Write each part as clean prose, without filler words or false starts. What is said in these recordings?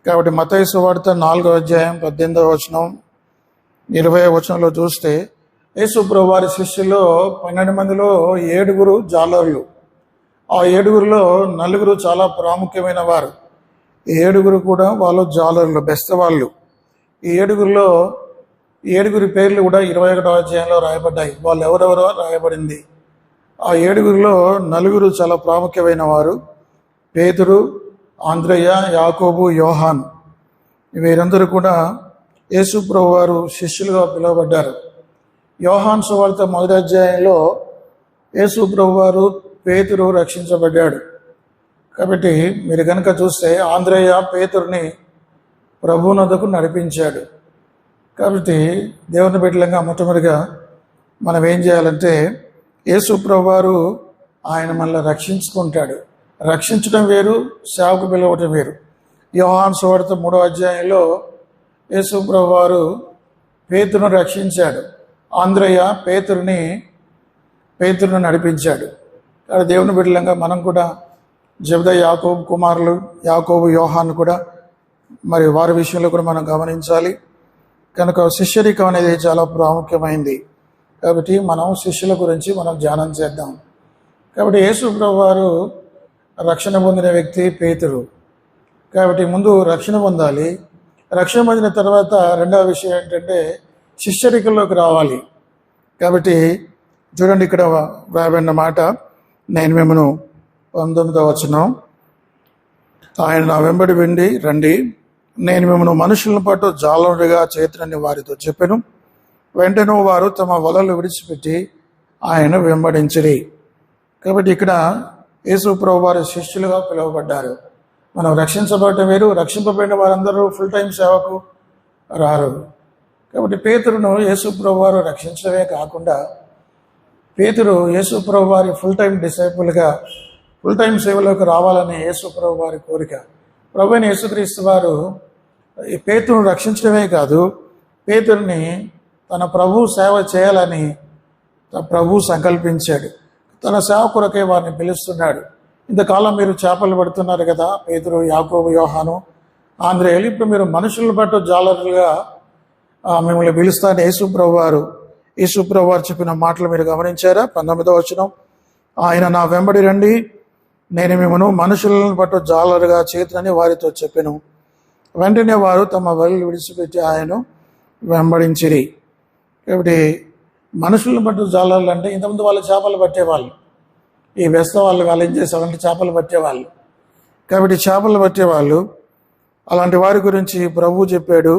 కాబట్టి మత్తయి సువార్త 4వ అధ్యాయం 18వ వచనం 20వ వచనంలో చూస్తే యేసు ప్రభువు వారి శిష్యుల్లో 12 మందిలో 7 జాలర్లు. ఆ 7లో 4 చాలా ప్రాముఖ్యమైన వారు. ఈ 7 కూడా వాళ్ళు జాలర్లు, బెస్తవాళ్ళు. ఈ 7లో 7 పేర్లు కూడా 21వ అధ్యాయంలో రాయబడ్డాయి. వాళ్ళు ఎవరెవరో రాయబడింది. ఆ 7లో 4 చాలా ప్రాముఖ్యమైన వారు: పేతురు, ఆంద్రయ్య, యాకోబు, యోహాను. వీరందరూ కూడా యేసు ప్రభువు వారు శిష్యులుగా పిలువబడ్డారు. యోహాను సువార్త 1వ అధ్యాయంలో యేసు ప్రభువు వారు పేతురు రక్షించబడ్డాడు. కాబట్టి మీరు కనుక చూస్తే ఆంద్రయ్య పేతురుని ప్రభువునొద్దకు నడిపించాడు. కాబట్టి దేవుని బిడ్డలంగా మొట్టమొదటిగా మనం ఏం చేయాలంటే యేసు ప్రభువు వారు ఆయన మనల్ని రక్షించుకుంటాడు. రక్షించడం వేరు, సేవకు పిలవటం వేరు. యోహాను సువార్త 3వ అధ్యాయంలో యేసు ప్రభువు వారు పేతురును రక్షించాడు. ఆంద్రయ్య పేతురుని నడిపించాడు. కాబట్టి దేవుని బిడ్డలంగా మనం కూడా జెబెదయి యాకోబు కుమారులు యాకోబు, యోహాను కూడా మరి వారి విషయంలో కూడా మనం గమనించాలి. కనుక శిష్యరికం అనేది చాలా ప్రాముఖ్యమైంది. కాబట్టి మనం శిష్యుల గురించి మనం ధ్యానం చేద్దాం. కాబట్టి యేసు ప్రభువు వారు రక్షణ పొందిన వ్యక్తి పేతురు. కాబట్టి ముందు రక్షణ పొందాలి. రక్షణ పొందిన తర్వాత రెండవ విషయం ఏంటంటే శిష్యరికంలోకి రావాలి. కాబట్టి చూడండి, ఇక్కడ వ్రాయబడిన మాట, నేను మిమ్మను 19వ వచనం, ఆయన నా వెంబడి వెండి రండి, నేను మిమ్మల్ని మనుషులను పట్టు జాలరుగా చేతులని వారితో చెప్పెను. వెంటనే వారు తమ వలలు విడిచిపెట్టి ఆయన వెంబడించిరి. కాబట్టి ఇక్కడ యేసు ప్రభువు వారి శిష్యులుగా పిలువబడ్డారు. మనం రక్షించబడటం వేరు, రక్షింపబడిన వారందరూ ఫుల్ టైం సేవకు రారు. కాబట్టి పేతురును యేసు ప్రభువు వారు రక్షించడమే కాకుండా పేతురు యేసు ప్రభువు వారి ఫుల్ టైం డిసైపుల్గా ఫుల్ టైం సేవలోకి రావాలని యేసు ప్రభువు వారి కోరిక. ప్రభువైన యేసుక్రీస్తు వారు ఈ పేతురును రక్షించడమే కాదు, పేతురుని తన ప్రభు సేవ చేయాలని ప్రభు సంకల్పించాడు. తన సేవ కొరకే వారిని పిలుస్తున్నాడు. ఇంతకాలం మీరు చేపలు పడుతున్నారు కదా, పేతురు, యాకోబు, యోహాను, ఆంద్రేయులు. ఇప్పుడు మీరు మనుషులను పట్టు జాలరులుగా మిమ్మల్ని పిలుస్తాను యేసు ప్రభువు వారు చెప్పిన మాటలు మీరు గమనించారా? 19వ వచనం, ఆయన నా వెంబడి రండి, నేను మిమ్మను మనుషులను పట్టు జాలరుగా చేతులని వారితో చెప్పెను. వెంటనే వారు తమ వలలు విడిచిపెట్టి ఆయన వెంబడించిరి. కాబట్టి మనుషులను పట్టు జాలరులు అంటే ఇంతకుముందు వాళ్ళు చేపలు పట్టేవాళ్ళు. ఈ బెస్త వాళ్ళు ఏం చేసేవాళ్ళంటే చేపలు పట్టేవాళ్ళు. కాబట్టి చేపలు పట్టేవాళ్ళు, అలాంటి వారి గురించి ప్రభువు చెప్పాడు,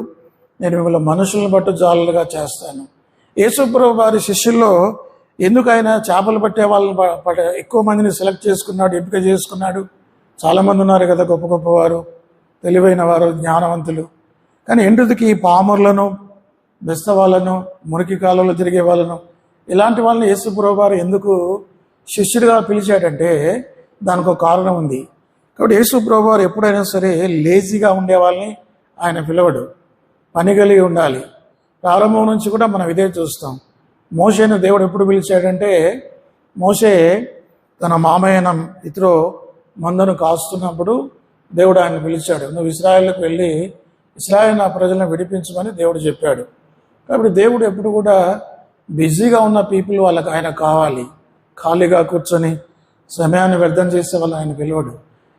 నేను మిమ్మల్ని మనుషులను పట్టు జాలరుగా చేస్తాను. యేసు ప్రభువు వారి శిష్యుల్లో ఎందుకు ఆయన చేపలు పట్టే వాళ్ళని ఎక్కువ మందిని సెలెక్ట్ చేసుకున్నాడు, ఎంపిక చేసుకున్నాడు? చాలామంది ఉన్నారు కదా, గొప్ప గొప్పవారు, తెలివైన వారు, జ్ఞానవంతులు. కానీ ఎందుకు ఈ పామరులను, బెస్త వాళ్ళను, మురికి కాలంలో తిరిగే వాళ్ళను, ఇలాంటి వాళ్ళని యేసు ప్రభువు వారు ఎందుకు శిష్యుడిగా పిలిచాడంటే దానికి ఒక కారణం ఉంది. కాబట్టి యేసు ప్రభువు వారు ఎప్పుడైనా సరే లేజీగా ఉండే వాళ్ళని ఆయన పిలవడు, పని కలిగి ఉండాలి. ప్రారంభం నుంచి కూడా మనం ఇదే చూస్తాం. మోషేను దేవుడు ఎప్పుడు పిలిచాడంటే, మోషే తన మామయ్యన ఇతరో మందను కాస్తున్నప్పుడు దేవుడు ఆయన పిలిచాడు. నువ్వు ఇశ్రాయేలుకు వెళ్ళి ఇశ్రాయేలు నా ప్రజలను విడిపించమని దేవుడు చెప్పాడు. కాబట్టి దేవుడు ఎప్పుడు కూడా బిజీగా ఉన్న పీపుల్ వాళ్ళకి ఆయన కావాలి. ఖాళీగా కూర్చొని సమయాన్ని వ్యర్థం చేసే వాళ్ళు ఆయన పిలవడు.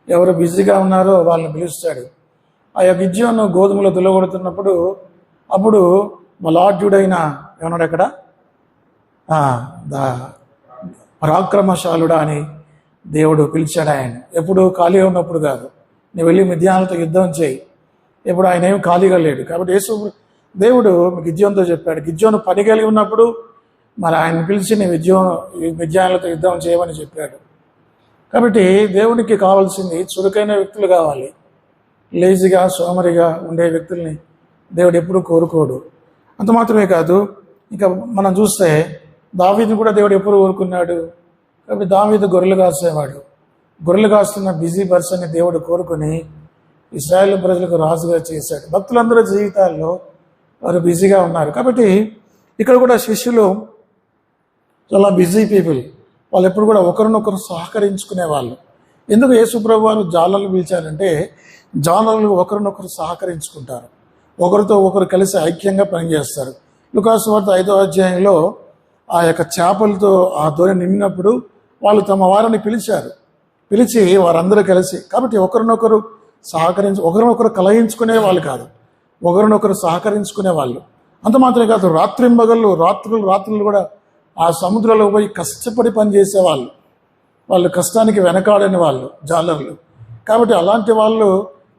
ఎవరు బిజీగా ఉన్నారో వాళ్ళని పిలుస్తాడు. ఆ గిద్యోను గోధుమలు దులగొడుతున్నప్పుడు అప్పుడు బలాఢ్యుడైన ఏమన్నాడు అక్కడ, పరాక్రమశాలుడా అని దేవుడు పిలిచాడు. ఆయన ఎప్పుడు ఖాళీగా ఉన్నప్పుడు కాదు, నువ్వు వెళ్ళి మిద్యానులతో యుద్ధం చేయి. ఎప్పుడు ఆయన ఏమి ఖాళీగా లేడు. కాబట్టి దేవుడు గిద్యోనుతో చెప్పాడు, గిద్యోను పని కలిగి ఉన్నప్పుడు మరి ఆయన పిలిచి నీ మిద్యానులతో యుద్ధం చేయమని చెప్పాడు. కాబట్టి దేవునికి కావాల్సింది చురుకైన వ్యక్తులు కావాలి. లేజీగా సోమరిగా ఉండే వ్యక్తుల్ని దేవుడు ఎప్పుడు కోరుకోడు. అంత మాత్రమే కాదు, ఇంకా మనం చూస్తే దావీదుని కూడా దేవుడు ఎప్పుడు కోరుకున్నాడు. కాబట్టి దావీదు గొర్రెలు కాసేవాడు. గొర్రెలు కాస్తున్న బిజీ పర్సన్ని దేవుడు కోరుకుని ఇశ్రాయేలు ప్రజలకు రాజుగా చేశాడు. భక్తులందరూ జీవితాల్లో వారు బిజీగా ఉన్నారు. కాబట్టి ఇక్కడ కూడా శిష్యులు చాలా బిజీ పీపుల్. వాళ్ళు ఎప్పుడు కూడా ఒకరినొకరు సహకరించుకునే వాళ్ళు. ఎందుకు యేసుప్రభు వారు జాలర్లు పిలిచారంటే జాలర్లు ఒకరినొకరు సహకరించుకుంటారు, ఒకరితో ఒకరు కలిసి ఐక్యంగా పనిచేస్తారు. లూకాసు వార్త 5వ అధ్యాయంలో ఆ యొక్క చేపలతో ఆ దోణి నిండినప్పుడు వాళ్ళు తమ వారిని పిలిచి వారందరూ కలిసి, కాబట్టి ఒకరినొకరు ఒకరినొకరు కలహించుకునే వాళ్ళు కాదు, ఒకరినొకరు సహకరించుకునే వాళ్ళు. అంత మాత్రమే కాదు, రాత్రులు కూడా ఆ సముద్రంలో పోయి కష్టపడి పనిచేసేవాళ్ళు. వాళ్ళు కష్టానికి వెనకాడని వాళ్ళు జాలర్లు. కాబట్టి అలాంటి వాళ్ళు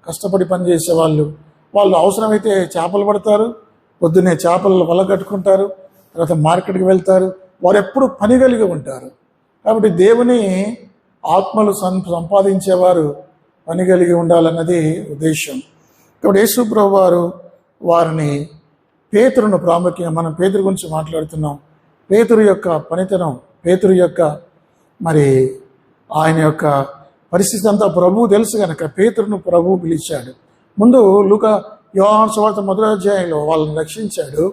కష్టపడి పనిచేసేవాళ్ళు. వాళ్ళు అవసరమైతే చేపలు పడతారు, పొద్దున్నే చేపలు వల కట్టుకుంటారు, తర్వాత మార్కెట్కి వెళ్తారు. వారు ఎప్పుడు పని కలిగి ఉంటారు. కాబట్టి దేవుని ఆత్మలు సంపాదించేవారు పని కలిగి ఉండాలన్నది ఉద్దేశం. కాబట్టి యేసు ప్రభువు వారు వారిని పేతురును ప్రాముఖ్యంగా, మనం పేతురు గురించి మాట్లాడుతున్నాం. పేతురు యొక్క పనితనం, పేతురు యొక్క మరి ఆయన యొక్క పరిస్థితి అంతా ప్రభువు తెలుసు కనుక పేతురును ప్రభువు పిలిచాడు. ముందు యోహాను సువార్త 1వ అధ్యాయంలో వాళ్ళని రక్షించాడు.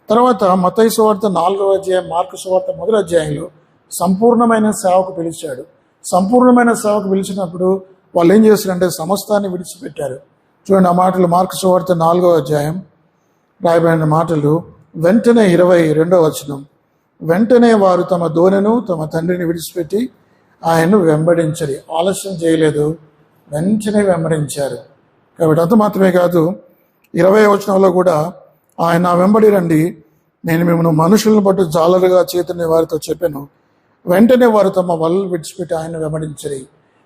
తర్వాత మత్తయి సువార్త 4వ అధ్యాయం, మార్కు సువార్త 1వ అధ్యాయంలో సంపూర్ణమైన సేవకు పిలిచాడు. సంపూర్ణమైన సేవకు పిలిచినప్పుడు వాళ్ళు ఏం చేశారంటే సమస్తాన్ని విడిచిపెట్టారు. చూడండి ఆ మాటలు, మార్కు సువార్త 4వ అధ్యాయం రాయబడిన మాటలు. వెంటనే 22వ వచనం, వెంటనే వారు తమ దోణెను తమ తండ్రిని విడిచిపెట్టి ఆయన్ను వెంబడించరి. ఆలస్యం చేయలేదు, వెంటనే వెంబడించారు. కాబట్టి అంత మాత్రమే కాదు, 20వ వచనంలో కూడా ఆయన వెంబడి రండి, నేను మిమ్మల్ని మనుషులను బట్టి జాలరుగా చేతుని వారితో చెప్పాను. వెంటనే వారు తమ వలలు విడిచిపెట్టి ఆయన వెంబడించరి.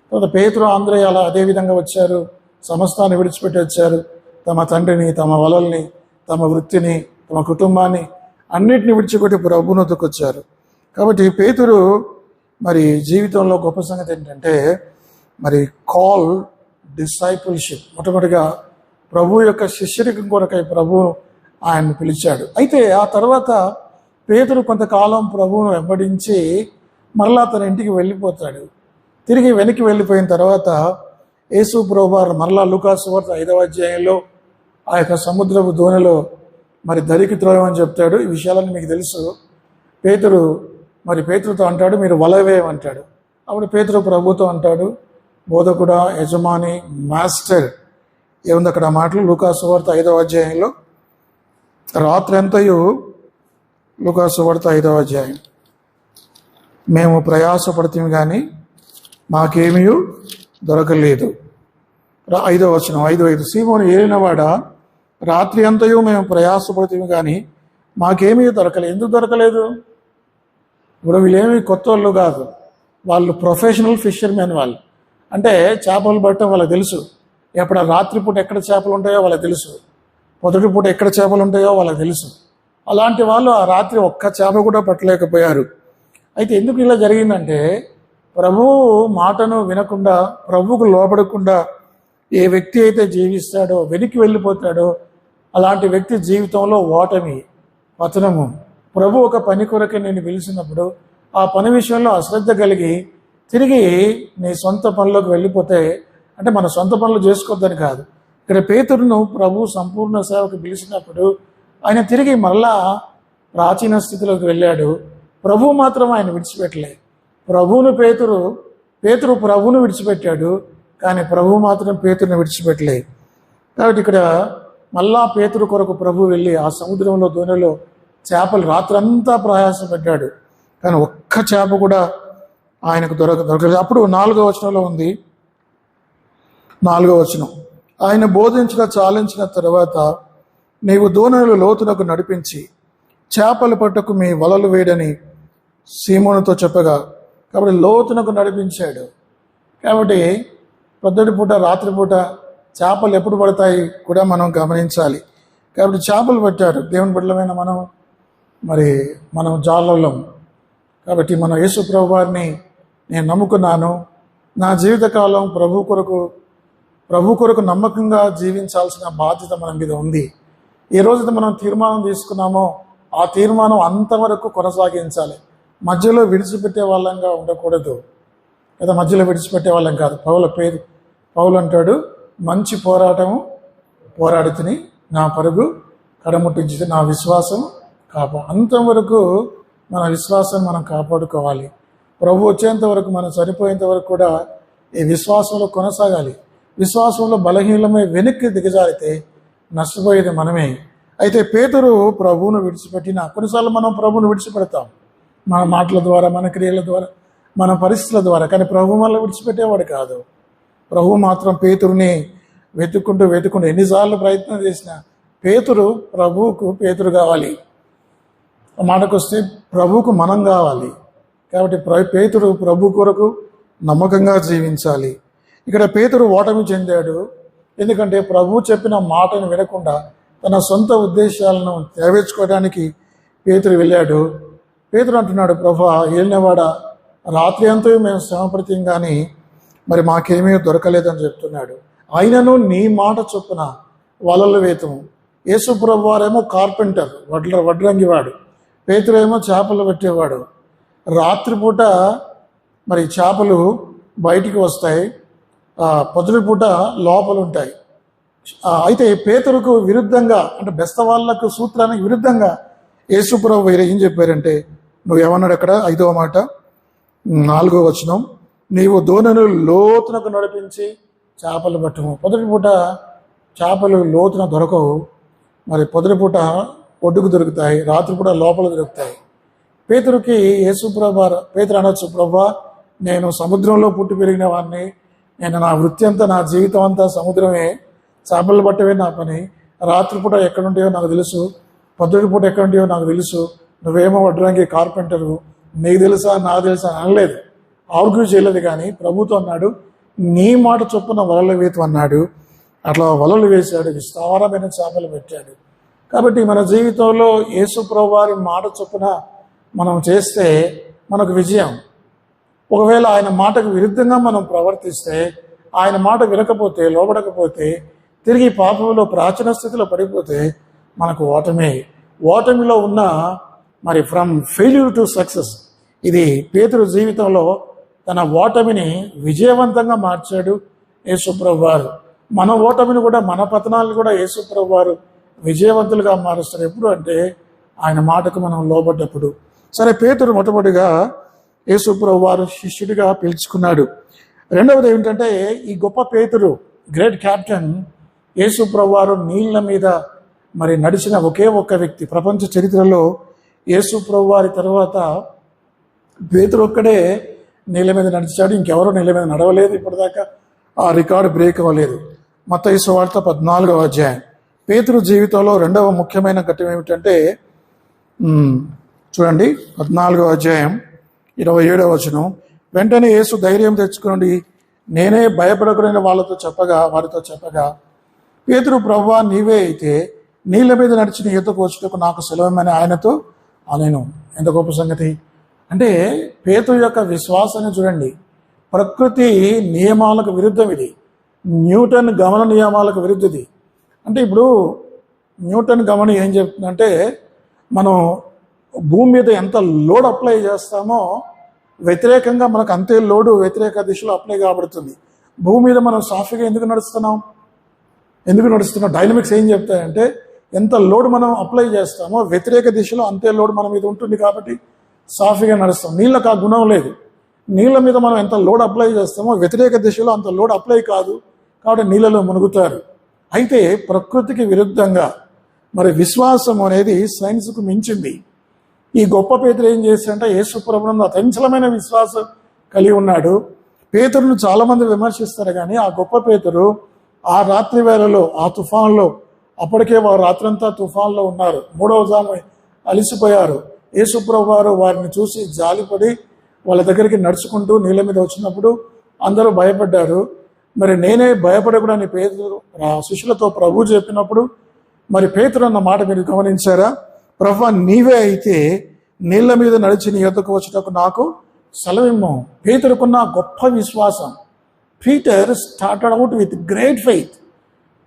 తర్వాత పేతురు, ఆంద్రేయ అలా అదే విధంగా వచ్చారు, సమస్తాన్ని విడిచిపెట్టి వచ్చారు. తమ తండ్రిని, తమ వలల్ని, తమ వృత్తిని, తమ కుటుంబాన్ని అన్నిటిని విడిచిపెట్టి ప్రభువునొద్దకు వచ్చారు. కాబట్టి పేతురు మరి జీవితంలో గొప్ప సంగతి ఏంటంటే మరి కాల్ డిసైపుల్షిప్. మొట్టమొదటిగా ప్రభు యొక్క శిష్యరికం కొరకై ప్రభు ఆయన్ని పిలిచాడు. అయితే ఆ తర్వాత పేతురు కొంతకాలం ప్రభువును వెంబడించి మరలా తన ఇంటికి వెళ్ళిపోతాడు. తిరిగి వెనక్కి వెళ్ళిపోయిన తర్వాత యేసు ప్రభువారు మరలా లూకాసు వార్త 5వ అధ్యాయంలో ఆ యొక్క సముద్రపు దోణిలో మరి దరికి త్రోయమని చెప్తాడు. ఈ విషయాలన్నీ మీకు తెలుసు. పేతురుతో అంటాడు, మీరు వల వేయమంటాడు. అప్పుడు పేతురు ప్రభుతో అంటాడు, బోధకుడా, యజమాని, మాస్టర్. ఏముంది అక్కడ ఆ మాటలు? లూకాసు వార్త 5వ అధ్యాయంలో రాత్రి అంతయు, లూకాసు వార్త 5వ అధ్యాయం, మేము ప్రయాసపడుతుంది కానీ మాకేమీ దొరకలేదు. 5వ వచనం, 5:5, సీమోను ఏలినవాడా, రాత్రి అంతయు మేము ప్రయాసపడుతుంది కానీ మాకేమీ దొరకలేదు. ఎందుకు దొరకలేదు? ఇప్పుడు వీళ్ళేమీ కొత్త వాళ్ళు కాదు, వాళ్ళు ప్రొఫెషనల్ ఫిషర్మెన్. వాళ్ళు అంటే చేపలు పట్టడం వాళ్ళకి తెలుసు. ఎప్పుడు రాత్రిపూట ఎక్కడ చేపలు ఉంటాయో వాళ్ళకి తెలుసు, పొద్దుటిపూట ఎక్కడ చేపలు ఉంటాయో వాళ్ళకి తెలుసు. అలాంటి వాళ్ళు ఆ రాత్రి ఒక్క చేప కూడా పట్టలేకపోయారు. అయితే ఎందుకు ఇలా జరిగిందంటే ప్రభువు మాటను వినకుండా, ప్రభువుకు లోపడకుండా ఏ వ్యక్తి అయితే జీవిస్తాడో, వెనక్కి వెళ్ళిపోతాడో, అలాంటి వ్యక్తి జీవితంలో ఓటమి, పతనము. ప్రభు ఒక పని కొరకే నేను పిలిచినప్పుడు ఆ పని విషయంలో అశ్రద్ధ కలిగి తిరిగి నీ సొంత పనులకు వెళ్ళిపోతే, అంటే మన సొంత పనులు చేసుకోవద్దని కాదు. ఇక్కడ పేతురును ప్రభు సంపూర్ణ సేవకు పిలిచినప్పుడు ఆయన తిరిగి మరలా ప్రాచీన స్థితిలోకి వెళ్ళాడు. ప్రభు మాత్రం ఆయన విడిచిపెట్టలే. పేతురు ప్రభువును విడిచిపెట్టాడు, కానీ ప్రభు మాత్రం పేతురుని విడిచిపెట్టలే. కాబట్టి ఇక్కడ మళ్ళా పేతురు కొరకు ప్రభు వెళ్ళి ఆ సముద్రంలో దోణిలో చేపలు రాత్రంతా ప్రయాసపడ్డాడు, కానీ ఒక్క చేప కూడా ఆయనకు దొరకలేదు. అప్పుడు 4వ వచనంలో ఉంది, 4వ వచనం, ఆయన బోధించిన చాలించిన తర్వాత నీవు దోణిలో లోతునకు నడిపించి చేపలు పట్టకు మీ వలలు వేయడని సీమోనుతో చెప్పగా, కాబట్టి లోతునకు నడిపించాడు. కాబట్టి పొద్దుటిపూట, రాత్రిపూట చేపలు ఎప్పుడు పడతాయి కూడా మనం గమనించాలి. కాబట్టి చేపలు పట్టారు. దేవుని బిడ్డలమైన మనం జాలర్లం. కాబట్టి మన యేసు ప్రభు వారిని నేను నమ్ముకున్నాను. నా జీవితకాలం ప్రభు కొరకు నమ్మకంగా జీవించాల్సిన బాధ్యత మన మీద ఉంది. ఏ రోజైతే మనం తీర్మానం తీసుకున్నామో ఆ తీర్మానం అంతవరకు కొనసాగించాలి. మధ్యలో విడిచిపెట్టే వాళ్ళంగా ఉండకూడదు, లేదా మధ్యలో విడిచిపెట్టే వాళ్ళం కాదు. పౌలు అంటాడు, మంచి పోరాటము పోరాడుతుని, నా పరుగు కడముట్టించి, నా విశ్వాసం అంతవరకు మన విశ్వాసం మనం కాపాడుకోవాలి. ప్రభు వచ్చేంత వరకు, మనం చనిపోయేంత వరకు కూడా ఈ విశ్వాసంలో కొనసాగాలి. విశ్వాసంలో బలహీనమై వెనక్కి దిగజారితే నష్టపోయేది మనమే. అయితే పేతురు ప్రభువును విడిచిపెట్టిన, కొన్నిసార్లు మనం ప్రభువును విడిచిపెడతాం మన మాటల ద్వారా, మన క్రియల ద్వారా, మన పరిస్థితుల ద్వారా. కానీ ప్రభు వల్ల విడిచిపెట్టేవాడు కాదు. ప్రభు మాత్రం పేతురుని వెతుక్కుంటూ ఎన్నిసార్లు ప్రయత్నం చేసినా పేతురు ప్రభువుకు పేతురు కావాలి. ఆ మాటకు వస్తే ప్రభువుకు మనం కావాలి. కాబట్టి పేతురు ప్రభు కొరకు నమ్మకంగా జీవించాలి. ఇక్కడ పేతురు ఓటమి చెందాడు. ఎందుకంటే ప్రభు చెప్పిన మాటను వినకుండా తన సొంత ఉద్దేశాలను నెరవేర్చుకోవడానికి పేతురు వెళ్ళాడు. పేతురు అంటున్నాడు, ప్రభువా, ఏలినవాడా, రాత్రి అంతా మేము శ్రమపడితే కానీ మరి మాకేమీ దొరకలేదని చెప్తున్నాడు. అయినను నీ మాట చొప్పున వలలు వేతము. యేసు ప్రభు వారేమో కార్పెంటర్, వడ్రంగివాడు. పేతురేమో చేపలు పెట్టేవాడు. రాత్రిపూట మరి చేపలు బయటికి వస్తాయి, పొద్దుటిపూట లోపల ఉంటాయి. అయితే పేతురుకు విరుద్ధంగా, అంటే బెస్తవాళ్లకు సూత్రానికి విరుద్ధంగా యేసు ప్రభు ఏం చెప్పారంటే, నువ్వు ఏమన్నాడు అక్కడ 5వ మాట 4వ వచనం, నీవు దోణను లోతునకు నడిపించి చేపలు పట్టము. పొద్దుటిపూట చేపలు లోతున దొరకవు, మరి పొద్దుటిపూట ఒడ్డుకు దొరుకుతాయి, రాత్రిపూట లోపల దొరుకుతాయి. పేతురుకి పేతురు అనొచ్చు, ప్రభువా, నేను సముద్రంలో పుట్టి పెరిగిన వాడిని, నేను నా వృత్తి అంతా, నా జీవితం అంతా సముద్రమే, చేపలు పట్టవే నా పని. రాత్రిపూట ఎక్కడుంటాయో నాకు తెలుసు, పొద్దుటిపూట ఎక్కడుంటాయో నాకు తెలుసు. నువ్వేమో వడ్రంగి కార్పెంటరు, నీకు తెలుసా నాకు తెలుసా అనలేదు, ఆర్గ్యూ చేయలేదు. కానీ ప్రభుతో అన్నాడు, నీ మాట చొప్పున వలలు వేతు అన్నాడు. అట్లా వలలు వేశాడు, విస్తారమైన చేపలు పెట్టాడు. కాబట్టి మన జీవితంలో యేసు ప్రభు వారి మాట చొప్పున మనం చేస్తే మనకు విజయం. ఒకవేళ ఆయన మాటకు విరుద్ధంగా మనం ప్రవర్తిస్తే, ఆయన మాట వినకపోతే, లోబడకపోతే, తిరిగి పాపంలో ప్రాచీన స్థితిలో పడిపోతే మనకు ఓటమిలో ఉన్న మరి ఫ్రమ్ ఫెయిల్యూర్ టు సక్సెస్. ఇది పేతురు జీవితంలో తన ఓటమిని విజయవంతంగా మార్చాడు యేసుప్రభు వారు. మన ఓటమిని కూడా, మన పతనాలను కూడా యేసుప్రభు వారు విజయవంతులుగా మారుస్తారు. ఎప్పుడు అంటే ఆయన మాటకు మనం లోబడ్డప్పుడు. సరే, పేతురు మొట్టమొదటిగా యేసుప్రభు వారు శిష్యుడిగా పిలుచుకున్నాడు. రెండవది ఏమిటంటే, ఈ గొప్ప పేతురు, గ్రేట్ క్యాప్టెన్, యేసుప్రభు వారు నీళ్ల మీద మరి నడిచిన ఒకే ఒక్క వ్యక్తి ప్రపంచ చరిత్రలో. యేసుప్రభు వారి తర్వాత పేతురు ఒక్కడే నీళ్ళ మీద నడిచాడు, ఇంకెవరో నీళ్ళ మీద నడవలేదు. ఇప్పటిదాకా ఆ రికార్డు బ్రేక్ అవ్వలేదు. మత్తయి సువార్త 14వ అధ్యాయం. పేతురు జీవితంలో రెండవ ముఖ్యమైన ఘట్టం ఏమిటంటే, చూడండి, 14వ అధ్యాయం 27వ వచనం. వెంటనే యేసు ధైర్యం తెచ్చుకోండి, నేనే భయపడకూడని వారితో చెప్పగా పేతురు, ప్రభువా, నీవే అయితే నీళ్ళ మీద నడిచిన ఈతకు వచ్చుటకు నాకు సెలవుమని ఆయనతో అనెను. ఎంత గొప్ప సంగతి! అంటే పేతురు యొక్క విశ్వాసాన్ని చూడండి. ప్రకృతి నియమాలకు విరుద్ధం ఇది. న్యూటన్ గమన నియమాలకు విరుద్ధది. అంటే ఇప్పుడు న్యూటన్ గమనం ఏం చెప్తుందంటే, మనం భూమి మీద ఎంత లోడ్ అప్లై చేస్తామో వ్యతిరేకంగా మనకు అంతే లోడు వ్యతిరేక దిశలో అప్లై కాబడుతుంది. భూమి మీద మనం సాఫీగా ఎందుకు నడుస్తున్నాం? డైనమిక్స్ ఏం చెప్తాయంటే, ఎంత లోడ్ మనం అప్లై చేస్తామో వ్యతిరేక దిశలో అంతే లోడ్ మన మీద ఉంటుంది. కాబట్టి సాఫీగా నడుస్తాం. నీళ్ళకు ఆ గుణం లేదు. నీళ్ళ మీద మనం ఎంత లోడ్ అప్లై చేస్తామో వ్యతిరేక దిశలో అంత లోడ్ అప్లై కాదు. కాబట్టి నీళ్ళలో మునుగుతారు. అయితే ప్రకృతికి విరుద్ధంగా మరి విశ్వాసం అనేది సైన్స్కు మించింది. ఈ గొప్ప పేతురు ఏం చేశాడంటే, యేసు ప్రభువునందు అచంచలమైన విశ్వాసం కలిగి ఉన్నాడు. పేతురును చాలామంది విమర్శిస్తారు, కానీ ఆ గొప్ప పేతురు ఆ రాత్రి వేళలో, ఆ తుఫాన్లో, అప్పటికే వారు రాత్రంతా తుఫాన్లో ఉన్నారు, 3వ జాము అలిసిపోయారు. యేసు ప్రభు వారు వారిని చూసి జాలిపడి వాళ్ళ దగ్గరికి నడుచుకుంటూ నీళ్ళ మీద వచ్చినప్పుడు అందరూ భయపడ్డారు. మరి నేనే భయపడకూడని పేతురు శిష్యులతో ప్రభు చెప్పినప్పుడు, మరి పేతురు అన్న మాట మీరు గమనించారా? ప్రభువా, నీవే అయితే నీళ్ళ మీద నడిచి నీ యొద్దకు వచ్చుటకు నాకు సెలవిమ్ము. పేతురుకున్న గొప్ప విశ్వాసం. Peter started out with great faith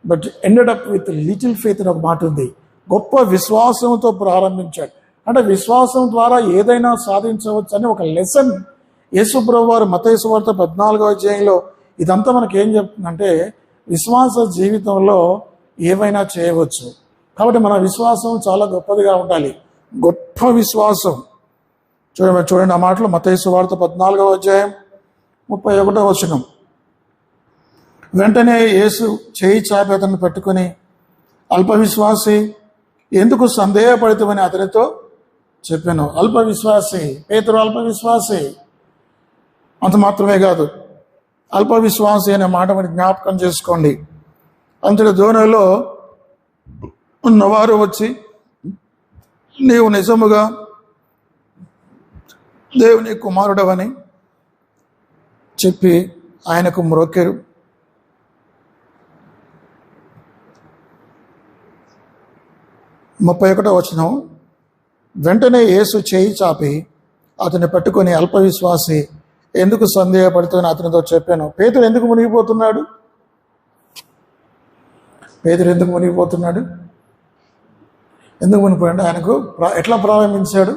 but ended up with little faith అని ఒక మాట ఉంది. గొప్ప విశ్వాసంతో ప్రారంభించాడు. అంటే విశ్వాసం ద్వారా ఏదైనా సాధించవచ్చు అని ఒక లెసన్ యేసు ప్రభు వారు మత్తయి సువార్త 14వ అధ్యాయంలో ఇదంతా మనకి ఏం చెప్తుందంటే, విశ్వాస జీవితంలో ఏవైనా చేయవచ్చు. కాబట్టి మన విశ్వాసం చాలా గొప్పదిగా ఉండాలి. గొప్ప విశ్వాసం. చూడండి ఆ మాటలు మత్తయి సువార్త 14వ అధ్యాయం 31వ వచనం. వెంటనే యేసు చేయి చాపి అతన్ని పట్టుకొని, అల్ప విశ్వాసి, ఎందుకు సందేహపడుతామని అతనితో చెప్పాను. అల్ప విశ్వాసి పేతురు, అల్ప విశ్వాసి. అంత మాత్రమే కాదు, అల్ప విశ్వాసి అనే మాట మరి జ్ఞాపకం చేసుకోండి. అంతటి ధోనిలో ఉన్నవారు వచ్చి, నీవు నిజముగా దేవుని కుమారుడవని చెప్పి ఆయనకు మ్రొక్కెరు. 31వ వచనం, వెంటనే యేసు చేయి చాపి అతన్ని పట్టుకొని, అల్ప విశ్వాసి, ఎందుకు సందేహపడుతుందని అతనితో చెప్పాను. పేతురు ఎందుకు మునిగిపోతున్నాడు? ఎందుకు మునిగిపోయాడు? ఆయనకు ఎట్లా ప్రారంభించాడు?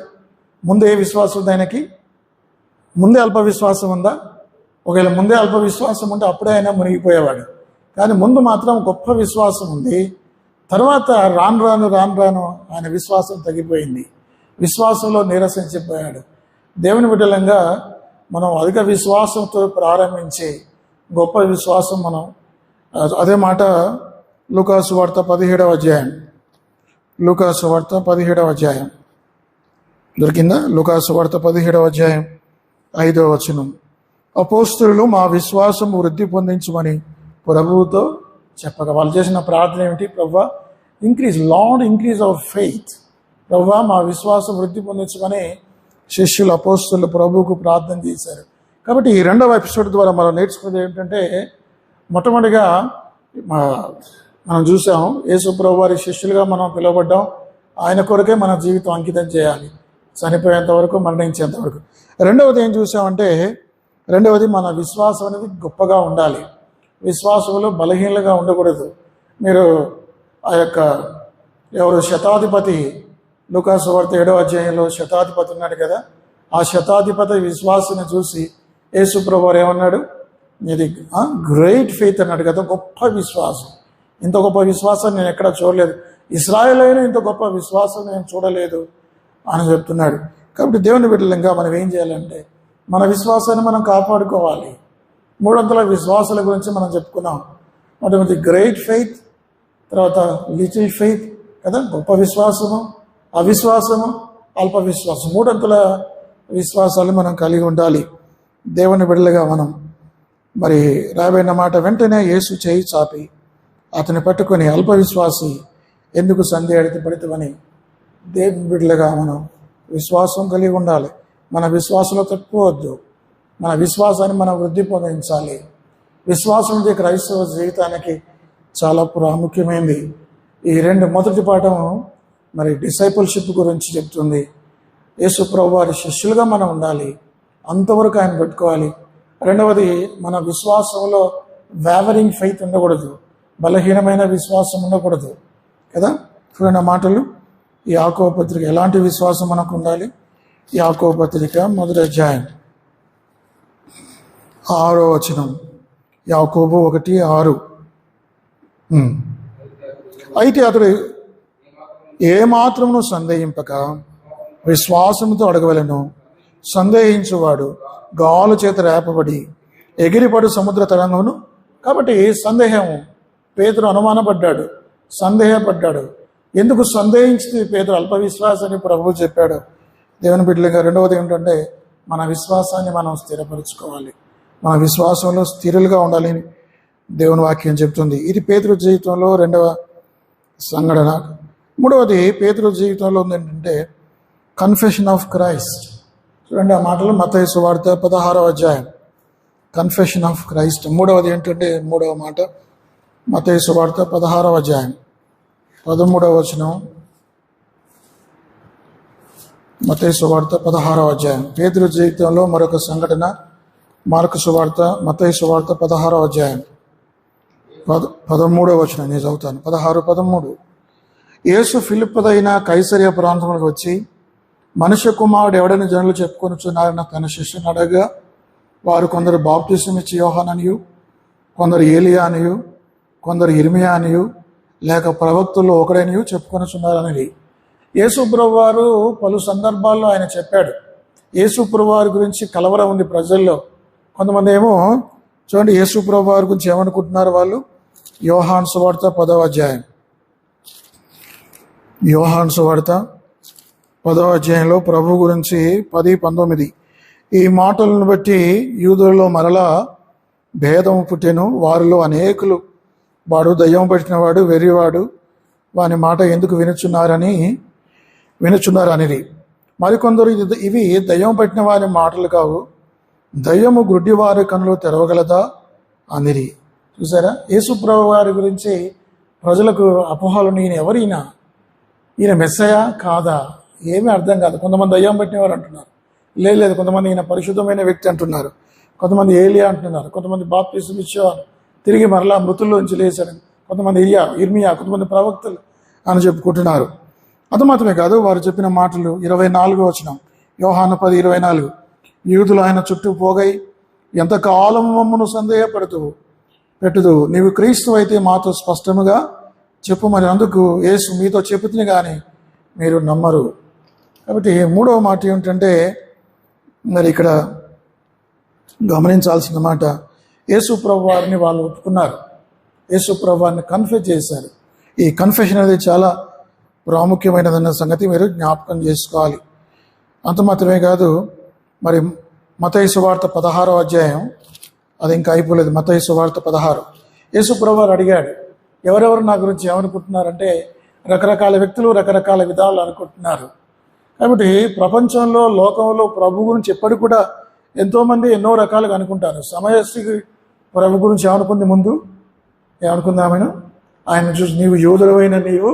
ముందే ఏ విశ్వాసం ఉంది ఆయనకి? ముందే అల్ప విశ్వాసం ఉందా? ఒకవేళ ముందే అల్ప విశ్వాసం ఉంటే అప్పుడే ఆయన మునిగిపోయేవాడు. కానీ ముందు మాత్రం గొప్ప విశ్వాసం ఉంది. తర్వాత రాను రాను ఆయన విశ్వాసం తగ్గిపోయింది. విశ్వాసంలో నీరసించిపోయాడు. దేవుని బిడ్డలంగా మనం అధిక విశ్వాసంతో ప్రారంభించి గొప్ప విశ్వాసం మనం, అదే మాట లూకాసు వార్త 17వ అధ్యాయం, లూకాసు వార్త 17వ అధ్యాయం దొరికిందా? లూకాసు వార్త 17వ అధ్యాయం 5వ వచనం, అపోస్తలులు మా విశ్వాసం వృద్ధి పొందించమని ప్రభువుతో చెప్పగా. వాళ్ళు చేసిన ప్రార్థన ఏమిటి? ప్రభువా, ఇంక్రీజ్ అవర్ ఫెయిత్. ప్రభువా, మా విశ్వాసం వృద్ధి పొందించమని శిష్యులు, అపోస్తలులు ప్రభువుకు ప్రార్థన చేశారు. కాబట్టి ఈ 2వ ఎపిసోడ్ ద్వారా మనం నేర్చుకునేది ఏంటంటే, మొట్టమొదటిగా మనం చూసాం, యేసు ప్రభు వారి శిష్యులుగా మనం పిలువబడ్డాం. ఆయన కొరకే మన జీవితం అంకితం చేయాలి, చనిపోయేంత వరకు, మరణించేంత వరకు. రెండవది ఏం చూసామంటే, మన విశ్వాసం అనేది గొప్పగా ఉండాలి. విశ్వాసంలో బలహీనలుగా ఉండకూడదు. మీరు ఆ యొక్క ఎవరు శతాధిపతి, లూకాసు వార్త 7వ అధ్యాయంలో శతాధిపతి ఉన్నాడు కదా, ఆ శతాధిపతి విశ్వాసాన్ని చూసి యేసు ప్రభు వారు ఏమన్నాడు? ఇది గ్రేట్ ఫెయిత్ అన్నాడు కదా, గొప్ప విశ్వాసం. ఇంత గొప్ప విశ్వాసం నేను ఎక్కడా చూడలేదు, ఇశ్రాయేల్ అయినా ఇంత గొప్ప విశ్వాసం నేను చూడలేదు అని చెప్తున్నాడు. కాబట్టి దేవుని బిడ్డలంగా మనం ఏం చేయాలంటే, మన విశ్వాసాన్ని మనం కాపాడుకోవాలి. 3 విశ్వాసాల గురించి మనం చెప్పుకున్నాం. మొట్టమొదటి గ్రేట్ ఫెయిత్, తర్వాత లిటిల్ ఫెయిత్ కదా, గొప్ప విశ్వాసము, అవిశ్వాసము, అల్ప విశ్వాసం. 3 విశ్వాసాలు మనం కలిగి ఉండాలి. దేవుని బిడ్డలుగా మనం మరి రాబోయిన మాట, వెంటనే యేసు చేయి చాపి అతని పట్టుకొని, అల్ప విశ్వాసి, ఎందుకు సందేహపడుతామని. దేవుని బిడ్డలుగా మనం విశ్వాసం కలిగి ఉండాలి. మన విశ్వాసంలో తప్పుకోవద్దు. మన విశ్వాసాన్ని మనం వృద్ధి పొందించాలి. విశ్వాసం అనేది క్రైస్తవ జీవితానికి చాలా ప్రాముఖ్యమైనది. ఈ మొదటి పాఠం మరి డిసైపుల్షిప్ గురించి చెప్తుంది. యేసు ప్రభు వారి శిష్యులుగా మనం ఉండాలి, అంతవరకు ఆయన పెట్టుకోవాలి. రెండవది, మన విశ్వాసంలో వేవరింగ్ ఫెయిత్ ఉండకూడదు, బలహీనమైన విశ్వాసం ఉండకూడదు కదా. చూడండి మాటలు, ఈ యాకోబు పత్రిక ఎలాంటి విశ్వాసం మనకు ఉండాలి? యాకోబు పత్రిక 1వ అధ్యాయం 6వ వచనం, యాకోబు 1:6. అయితే అతడు ఏమాత్రమును సందేహింపక విశ్వాసముతో అడగవలెను. సందేహించువాడు గాలు చేత రేపబడి ఎగిరిపడు సముద్ర తరంగమును. కాబట్టి సందేహం, పేతురు అనుమానపడ్డాడు, సందేహపడ్డాడు. ఎందుకు సందేహించి పేతురు అల్ప విశ్వాసాన్ని ప్రభువు చెప్పాడు. దేవుని బిడ్డలుగా రెండవది ఏంటంటే, మన విశ్వాసాన్ని మనం స్థిరపరచుకోవాలి. మన విశ్వాసంలో స్థిరులుగా ఉండాలి దేవుని వాక్యం చెప్తుంది. ఇది పేతురు జీవితంలో 2వ సంఘటన. 3వది పేతురు జీవితంలో ఉంది ఏంటంటే, కన్ఫెషన్ ఆఫ్ క్రైస్ట్. చూడండి ఆ మాటలు, మత్తయి సువార్త 16వ అధ్యాయం, కన్ఫెషన్ ఆఫ్ క్రైస్ట్. 3వది ఏంటంటే, 3వ మాట మత్తయి సువార్త 16వ అధ్యాయం 13వ వచనం. మత్తయి సువార్త 16వ అధ్యాయం. పేతురు జీవితంలో మరొక సంఘటన, మార్కు సువార్త, మత్తయి సువార్త 16వ అధ్యాయం 13వ వచనం నేను చదువుతాను. 16-13. యేసు ఫిలిప్పదైన కైసరియా ప్రాంతంలోకి వచ్చి, మనుష్య కుమారుడు ఎవడని జనులు చెప్పుకొనుచున్నారన్న తన శిష్యుని అడగగా, వారు కొందరు బాప్తిసం ఇచ్చి యోహాననియు, కొందరు ఏలియా అనియు, కొందరు ఇర్మియా అనియు, లేక ప్రవక్తుల్లో ఒకడనియు చెప్పుకొనుచున్నారని. యేసు ప్రభువారు పలు సందర్భాల్లో ఆయన చెప్పాడు. యేసు ప్రభువారి గురించి కలవరం ఉంది ప్రజల్లో. కొంతమంది ఏమో చూడండి యేసు ప్రభు వారి గురించి ఏమనుకుంటున్నారు వాళ్ళు. యోహాను సువార్త 10వ అధ్యాయం. యోహాను సువార్త 10వ అధ్యాయంలో ప్రభు గురించి 10:19. ఈ మాటలను బట్టి యూదులలో మరలా భేదము పుట్టెను. వారిలో అనేకులు వాడు దయ్యం పట్టినవాడు, వెర్రివాడు, వాని మాట ఎందుకు వినుచున్నారనిది. మరికొందరు ఇవి దయ్యం పట్టిన వారి మాటలు కావు, దయ్యము గుడ్డివారి కనులు తెరవగలదా అనిరి. చూసారా, యేసుప్రభు వారి గురించి ప్రజలకు అపోహలు. ఈయన ఎవరైనా, ఈయన మెస్సయా కాదా, ఏమీ అర్థం కాదు. కొంతమంది దయ్యం పట్టినవారు అంటున్నారు, లేదు కొంతమంది ఈయన పరిశుద్ధమైన వ్యక్తి అంటున్నారు, కొంతమంది ఏలియా అంటున్నారు, కొంతమంది బాప్తిసం ఇచ్చేవారు తిరిగి మరలా మృతుల్లోంచి లేచారని, కొంతమంది ఇర్మియా, కొంతమంది ప్రవక్తలు అని చెప్పుకుంటున్నారు. అది మాత్రమే కాదు, వారు చెప్పిన మాటలు 24వ వచనం, యోహాను 10:24. యూదులు ఆయన చుట్టూ పోగై ఎంతకాలం మమ్మను సందేహపెట్టుదు, నీవు క్రీస్తు అయితే మాతో స్పష్టముగా చెప్పు, మరి అందుకు యేసు మీతో చెప్పుతుంది కానీ మీరు నమ్మరు. కాబట్టి మూడవ మాట ఏమిటంటే, మరి ఇక్కడ గమనించాల్సిన మాట, యేసు ప్రభు వారిని వాళ్ళు ఒప్పుకున్నారు, యేసు ప్రభు వారిని కన్ఫెస్ చేశారు. ఈ కన్ఫెషన్ అనేది చాలా ప్రాముఖ్యమైనదన్న సంగతి మీరు జ్ఞాపకం చేసుకోవాలి. అంత మాత్రమే కాదు, మరి మత్తయి సువార్త 16వ అధ్యాయం, అది ఇంకా అయిపోలేదు. మత్తయి సువార్త 16. యేసు ప్రభు వారు అడిగాడు, ఎవరెవరు నా గురించి ఏమనుకుంటున్నారంటే, రకరకాల వ్యక్తులు రకరకాల విధాలు అనుకుంటున్నారు. కాబట్టి ప్రపంచంలో, లోకంలో ప్రభు గురించి ఎప్పటికి కూడా ఎంతోమంది ఎన్నో రకాలుగా అనుకుంటారు. సమయస్సుకి ప్రభు గురించి ఏమనుకుంది, ముందు ఏమనుకుంది ఆమెను, ఆయన చూసి నీవు యూదుడవైన నీవు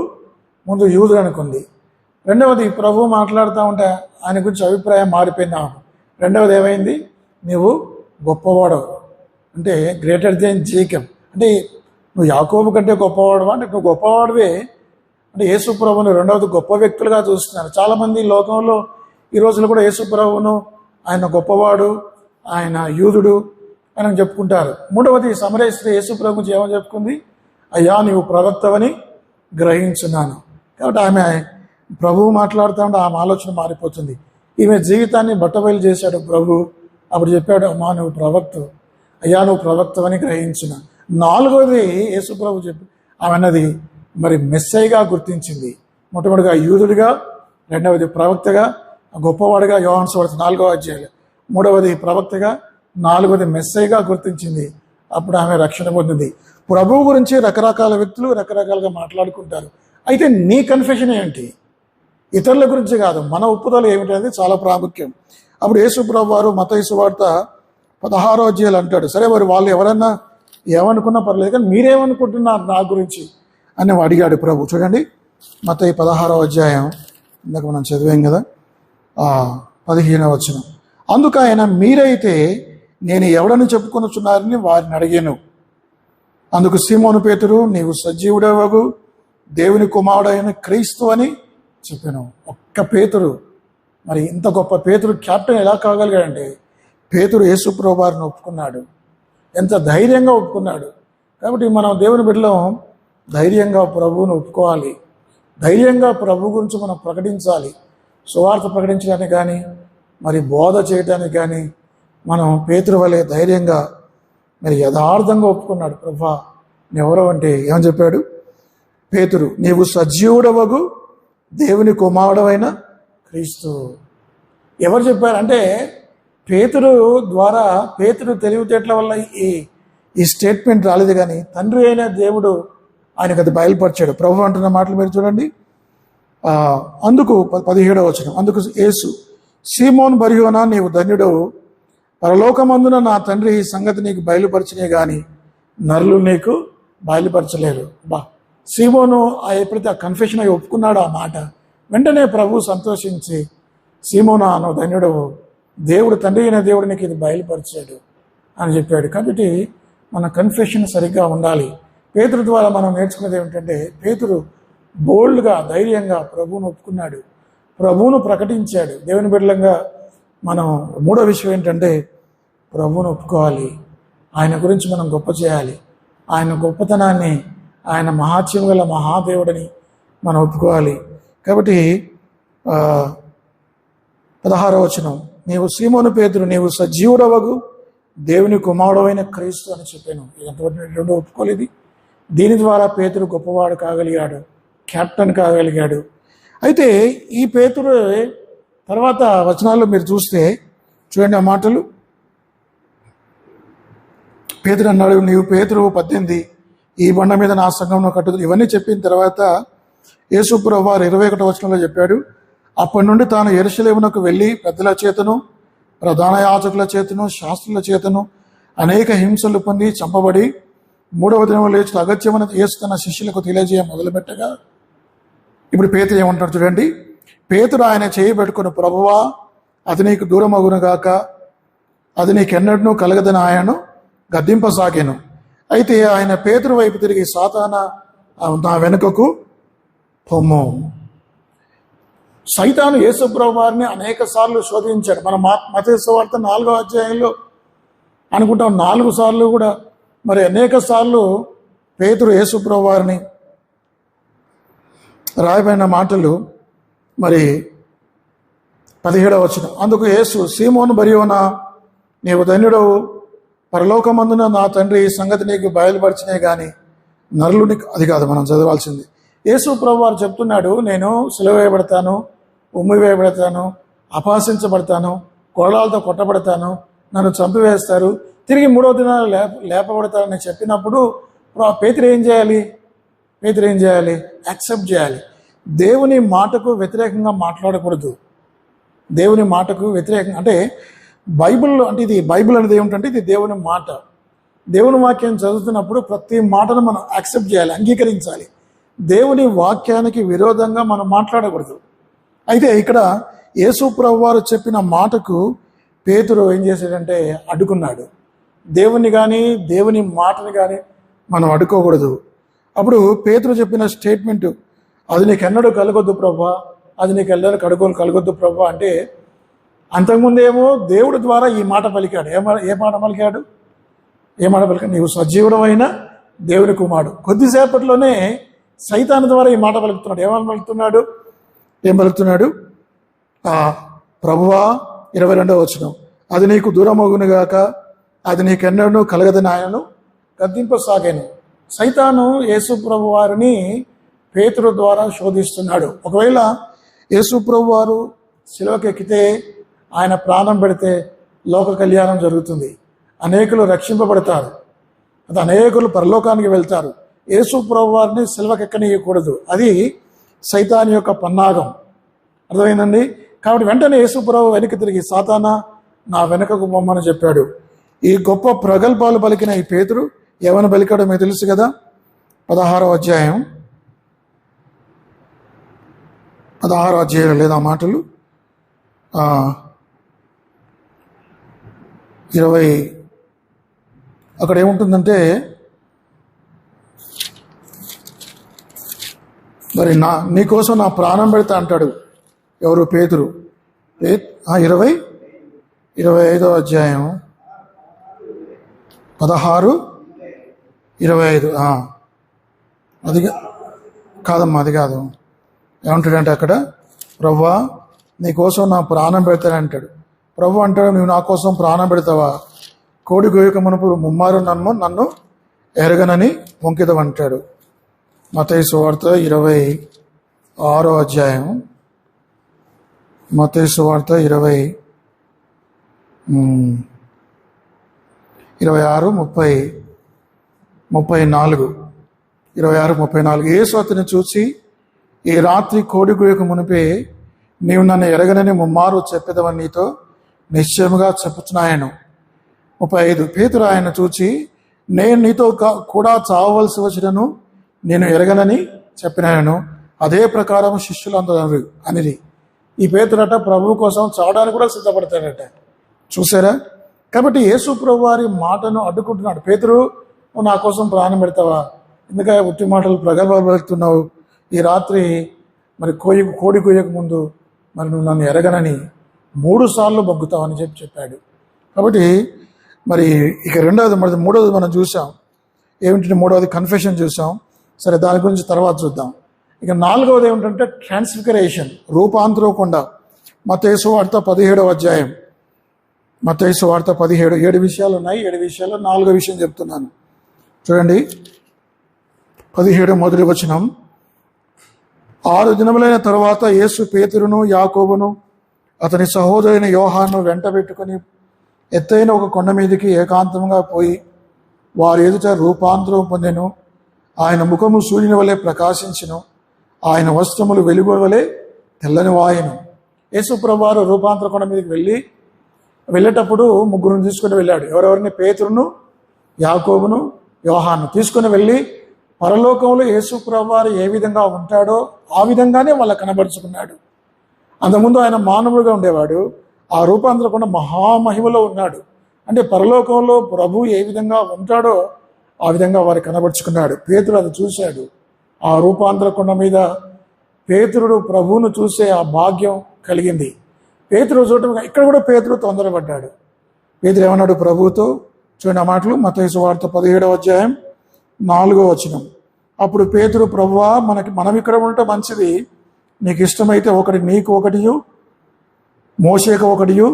ముందు యూదుడు అనుకుంది. రెండవది, ప్రభు మాట్లాడుతూ ఉంటే ఆయన గురించి అభిప్రాయం మారిపోయింది ఆమె. రెండవది ఏమైంది, నీవు గొప్పవాడవు, అంటే గ్రేటర్ దెన్ జేకబ్, అంటే నువ్వు యాకోబు కంటే గొప్పవాడవా, అంటే నువ్వు గొప్పవాడివే, అంటే యేసు ప్రభువును రెండవది గొప్ప వ్యక్తులుగా చూస్తున్నారు. చాలామంది లోకంలో ఈ రోజులు కూడా యేసు ప్రభువును ఆయన గొప్పవాడు, ఆయన యూదుడు అని చెప్పుకుంటారు. మూడవది, సమరయ స్త్రీ యేసు ప్రభు గురించి ఏమని చెప్పుకుంది, అయ్యా నీవు ప్రవక్తవని గ్రహించున్నాను. కాబట్టి ఆమె ప్రభువు మాట్లాడుతూ ఉంటే ఆమె ఆలోచన మారిపోతుంది. ఈమె జీవితాన్ని బట్టబయలు చేశాడు ప్రభు. అప్పుడు చెప్పాడు, అమ్మా నువ్వు ప్రవక్తవు, అయ్యా నువ్వు ప్రవక్తవని గ్రహించిన. నాలుగవది యేసు ప్రభు చెప్పి ఆమె అన్నది మరి మెస్సైగా గుర్తించింది. మొట్టమొదటిగా యూదుడిగా, రెండవది ప్రవక్తగా, గొప్పవాడుగా, యోహాను సువార్త 4వ అధ్యాయం. మూడవది ప్రవక్తగా, నాలుగవది మెస్సైగా గుర్తించింది. అప్పుడు ఆమె రక్షణ పొందింది. ప్రభువు గురించి రకరకాల వ్యక్తులు రకరకాలుగా మాట్లాడుకుంటారు. అయితే నీ కన్ఫెషన్ ఏంటి? ఇతరుల గురించి కాదు, మన ఒప్పుదల ఏమిటనేది చాలా ప్రాముఖ్యం. అప్పుడు యేసు ప్రభు వారు మత్తయి సువార్త 16వ అధ్యాయం అంటాడు, సరే మరి వాళ్ళు ఎవరన్నా ఏమనుకున్నా పర్లేదు, కానీ మీరేమనుకుంటున్నారు నా గురించి అని అడిగాడు ప్రభు. చూడండి మత్తయి 16వ అధ్యాయం, ఇందాక మనం చదివాం కదా, 15వ వచనం. అందుకు ఆయన, మీరైతే నేను ఎవడని చెప్పుకొనుచున్నారని వారిని అడిగాను. అందుకు సీమోను పేతురు, నీవు సజీవుడవగు దేవుని కుమారుడైన క్రీస్తు అని చెప్పాను. ఒక్క పేతురు, మరి ఇంత గొప్ప పేతురు కెప్టెన్ ఎలా కాగలిగాడంటే, పేతురు యేసు ప్రభు వారిని ఒప్పుకున్నాడు. ఎంత ధైర్యంగా ఒప్పుకున్నాడు. కాబట్టి మనం దేవుని బిడ్డలో ధైర్యంగా ప్రభువును ఒప్పుకోవాలి, ధైర్యంగా ప్రభు గురించి మనం ప్రకటించాలి. సువార్త ప్రకటించడానికి కానీ, మరి బోధ చేయడానికి కానీ మనం పేతురు వలె ధైర్యంగా మరి యథార్థంగా ఒప్పుకున్నాడు. ప్రభా ఎవరో అంటే ఏమని చెప్పాడు, పేతురు నీవు సజీవుడవగు దేవుని కుమారుడవైన క్రీస్తు. ఎవరు చెప్పారంటే, పేతురు ద్వారా, పేతురు తెలివితేటల వల్ల ఈ స్టేట్మెంట్ రాలేదు, కానీ తండ్రి అయిన దేవుడు ఆయనకు అది బయలుపరిచాడు. ప్రభు అంటున్న మాటలు మీరు చూడండి. అందుకు 17వ వచనం, అందుకు యేసు, సీమోన్ బర్యోనా నీవు ధన్యుడవు, పరలోకమందున నా తండ్రి ఈ సంగతి నీకు బయలుపరిచినే కానీ నరులు నీకు బయలుపరచలేరు. సీమోను ఎప్పుడైతే ఆ కన్ఫెషన్ అయి ఒప్పుకున్నాడో ఆ మాట, వెంటనే ప్రభు సంతోషించి, సీమోనా నువ్వు ధన్యుడవు, దేవుడు తండ్రి అయిన దేవుడు నీకు ఇది బయలుపరిచాడు అని చెప్పాడు. కాబట్టి మన కన్ఫెషన్ సరిగ్గా ఉండాలి. పేతురు ద్వారా మనం నేర్చుకునేది ఏమిటంటే, పేతురు బోల్డ్గా, ధైర్యంగా ప్రభువును ఒప్పుకున్నాడు, ప్రభువును ప్రకటించాడు. దేవుని బిడ్డలంగా మనం మూడో విషయం ఏంటంటే, ప్రభువును ఒప్పుకోవాలి, ఆయన గురించి మనం గొప్ప చేయాలి, ఆయన గొప్పతనాన్ని, ఆయన మహాత్యం గల మహాదేవుడిని మనం ఒప్పుకోవాలి. కాబట్టి 16వ వచనం, నీవు సీమోను పేతురు నీవు సజీవుడవగు దేవుని కుమారుడైన క్రీస్తు అని చెప్పాను. రెండో ఒప్పుకోలేదు. దీని ద్వారా పేతురు గొప్పవాడు కాగలిగాడు, కెప్టెన్ కాగలిగాడు. అయితే ఈ పేతురు తర్వాత వచనాల్లో మీరు చూడండి ఆ మాటలు. పేతురు అన్నాడు, నీవు పేతురు 18, ఈ బండ మీద నా సంఘంలో కట్టుదు. ఇవన్నీ చెప్పిన తర్వాత యేసు ప్రభువారు 21వ వచనంలో చెప్పాడు, అప్పటి నుండి తాను యెరూషలేమునకు వెళ్ళి పెద్దల చేతను ప్రధాన యాజకుల చేతను శాస్త్రుల చేతను అనేక హింసలు పొంది చంపబడి 3వ దినం లేచి అగత్యమని యేసు తన శిష్యులకు తెలియజేయ మొదలుపెట్టగా, ఇప్పుడు పేతురు ఏమంటాడు చూడండి. పేతురు ఆయన చేయబెట్టుకుని, ప్రభువా అది నీకు దూరం అగునుగాక, అది నీకెన్నడూ కలగదని ఆయనను గద్దింపసాగాను. అయితే ఆయన పేతురు వైపు తిరిగి, సాతానా నా వెనుకకు పొమ్ము. సైతాను యేసు ప్రభువారిని అనేక సార్లు శోధించాడు. మన మత్తయి సువార్త 4వ అధ్యాయంలో అనుకుంటాం 4 సార్లు కూడా మరి అనేక సార్లు పేతురు యేసు ప్రభువారిని రాయబడిన మాటలు మరి 17వ వచనం. అందుకు యేసు, సీమోను బరియోనా, నీవు ధన్యుడవు, పరలోకమందున నా తండ్రి ఈ సంగతి నీకు బయలుపరిచినే కానీ నరులుని అది కాదు మనం చదవాల్సింది. యేసు ప్రభువారు చెప్తున్నాడు, నేను సిలువ వేయబడతాను, ఉమ్మి వేయబడతాను, అపహసించబడతాను, కొరడాలతో కొట్టబడతాను, నన్ను చంపివేస్తారు, తిరిగి 3వ దినాలు లేపబడతానని చెప్పినప్పుడు పేతురు ఏం చేయాలి? యాక్సెప్ట్ చేయాలి. దేవుని మాటకు వ్యతిరేకంగా మాట్లాడకూడదు. దేవుని మాటకు వ్యతిరేకంగా అంటే బైబిల్లో అంటే ఇది బైబిల్ అనేది ఏమిటంటే ఇది దేవుని మాట. దేవుని వాక్యం చదువుతున్నప్పుడు ప్రతి మాటను మనం యాక్సెప్ట్ చేయాలి, అంగీకరించాలి. దేవుని వాక్యానికి విరోధంగా మనం మాట్లాడకూడదు. అయితే ఇక్కడ యేసు ప్రభువారు చెప్పిన మాటకు పేతురు ఏం చేశాడంటే అడ్డుకున్నాడు. దేవుని కానీ దేవుని మాటని కానీ మనం అడ్డుకోకూడదు. అప్పుడు పేతురు చెప్పిన స్టేట్మెంటు, అది నీకు ఎన్నడూ కలగొద్దు ప్రభా, అది నీకు ఎన్నడూ కలగొద్దు ప్రభా అంటే, అంతకుముందేమో దేవుడి ద్వారా ఈ మాట పలికాడు. ఏ మాట పలికాడు? నీవు సజీవుడమైన దేవుని కుమారుడు. కొద్దిసేపట్లోనే సైతాను ద్వారా ఈ మాట పలుకుతున్నాడు. ఏం పలుకుతున్నాడు? ప్రభువా 22వ వచనం, అది నీకు దూరమగునుగాక, అది నీకెన్నడూ కలగదని ఆయనను గద్దింపసాగాను. సైతాను యేసు ప్రభు వారిని పేతురు ద్వారా శోధిస్తున్నాడు. ఒకవేళ యేసు ప్రభు వారు శిలువకెక్కితే, ఆయన ప్రాణం పెడితే లోక కళ్యాణం జరుగుతుంది, అనేకులు రక్షింపబడతారు, అది అనేకులు పరలోకానికి వెళ్తారు. యేసు ప్రభు వారిని శిలువకెక్కనీయకూడదు. అది సైతాన్ యొక్క పన్నాగం. అర్థమైందండి? కాబట్టి వెంటనే యేసు ప్రభు వెనక్కి తిరిగి, సాతానా నా వెనకకు పొమ్మని చెప్పాడు. ఈ గొప్ప ప్రగల్భాలు పలికిన ఈ పేతురు ఏమని పలికాడో మీకు తెలుసు కదా. 16వ అధ్యాయం లేదా మాటలు 20 అక్కడ ఏముంటుందంటే, మరి నీకోసం నా ప్రాణం పెడతా అంటాడు. ఎవరు? పేతురు. 25వ అధ్యాయం 16:25. అది కాదమ్మా, అది కాదు. ఏమంటాడంటే అక్కడ, ప్రభువా నీకోసం నా ప్రాణం పెడతానంటాడు. ప్రభు అంటాడు, నువ్వు నా కోసం ప్రాణం పెడతావా? కోడి గోయక మునుపు ముమ్మారు నన్ను ఎరగనని వంకిదవంటాడు. మత్తయి సువార్త 26వ అధ్యాయం, మత్తయి సువార్త 26:34 యేసు అతన్ని చూసి, ఈ రాత్రి కోడి గోయక మునిపే నీవు నన్ను ఎరగనని ముమ్మారు చెప్పేదవని నీతో నిశ్చయముగా చెప్పుచున్నాయను. 35 పేతురు ఆయన చూచి, నేను నీతో కూడా చావవలసి వచ్చినను నేను ఎరగనని చెప్పినాను. అదే ప్రకారం శిష్యులందరూ అనేది. ఈ పేతురట ప్రభు కోసం చావడానికి కూడా సిద్ధపడతాడట. చూసారా? కాబట్టి యేసు ప్రభు వారి మాటను అడ్డుకుంటున్నాడు. పేతురు, నువ్వు నా కోసం ప్రాణం పెడతావా? ఎందుకంటే ఉట్టి మాటలు ప్రగల్భాలు పలుకుతున్నావు? ఈ రాత్రి మరి కోడి కొయ్యక ముందు మరి నువ్వు నన్ను ఎరగనని 3 సార్లు బొగ్గుతావని చెప్పాడు. కాబట్టి మరి ఇక మూడవది మనం చూసాం. ఏమిటి మూడవది? కన్ఫెషన్ చూసాం. సరే, దాని గురించి తర్వాత చూద్దాం. ఇక 4వది ఏమిటంటే ట్రాన్స్ఫిగరేషన్, రూపాంతరకుండా. మత్తయి సువార్త 17వ అధ్యాయం మత్తయి సువార్త 17, 7 విషయాలు ఉన్నాయి. 7 విషయాల్లో 4వ విషయం చెప్తున్నాను. చూడండి, 17 మొదటి వచనం. 6 దినములైన తరువాత యేసు పేతురును యాకోబును అతని సహోదరుని యోహాను వెంట పెట్టుకుని ఎత్తైన ఒక కొండ మీదకి ఏకాంతంగా పోయి వారి ఎదుట రూపాంతరం పొందెను. ఆయన ముఖము సూర్యుని వలె ప్రకాశించెను, ఆయన వస్త్రములు వెలుగు వలె తెల్లని వాయెను. యేసు ప్రభువారు రూపాంతర కొండ మీదకి వెళ్ళేటప్పుడు ముగ్గురుని తీసుకుని వెళ్ళాడు. ఎవరెవరిని? పేతురును, యాకోబును, యోహాను తీసుకుని వెళ్ళి పరలోకంలో యేసు ప్రభువారు ఏ విధంగా ఉంటాడో ఆ విధంగానే వాళ్ళకు కనబరుచుకున్నాడు. అంతకుముందు ఆయన మానవుడిగా ఉండేవాడు, ఆ రూపాంతర కొండ మహామహిమలో ఉన్నాడు. అంటే పరలోకంలో ప్రభు ఏ విధంగా ఉంటాడో ఆ విధంగా వారు కనబరుచుకున్నాడు. పేతురు అది చూశాడు. ఆ రూపాంతర కొండ మీద పేతురుడు ప్రభువును చూసే ఆ భాగ్యం కలిగింది. పేతురు చూడటం, ఇక్కడ కూడా పేతురు తొందరపడ్డాడు. పేతురు ఏమన్నాడు ప్రభువుతో? చూడండి ఆ మాటలు, మత్తయి సువార్త 17వ అధ్యాయం 4వ వచనం. అప్పుడు పేతురు, ప్రభువా, మనం ఇక్కడ ఉండటం మంచిది. నీకు ఇష్టమైతే ఒకటి నీకు ఒకటియు, మోషేకు ఒకటియు,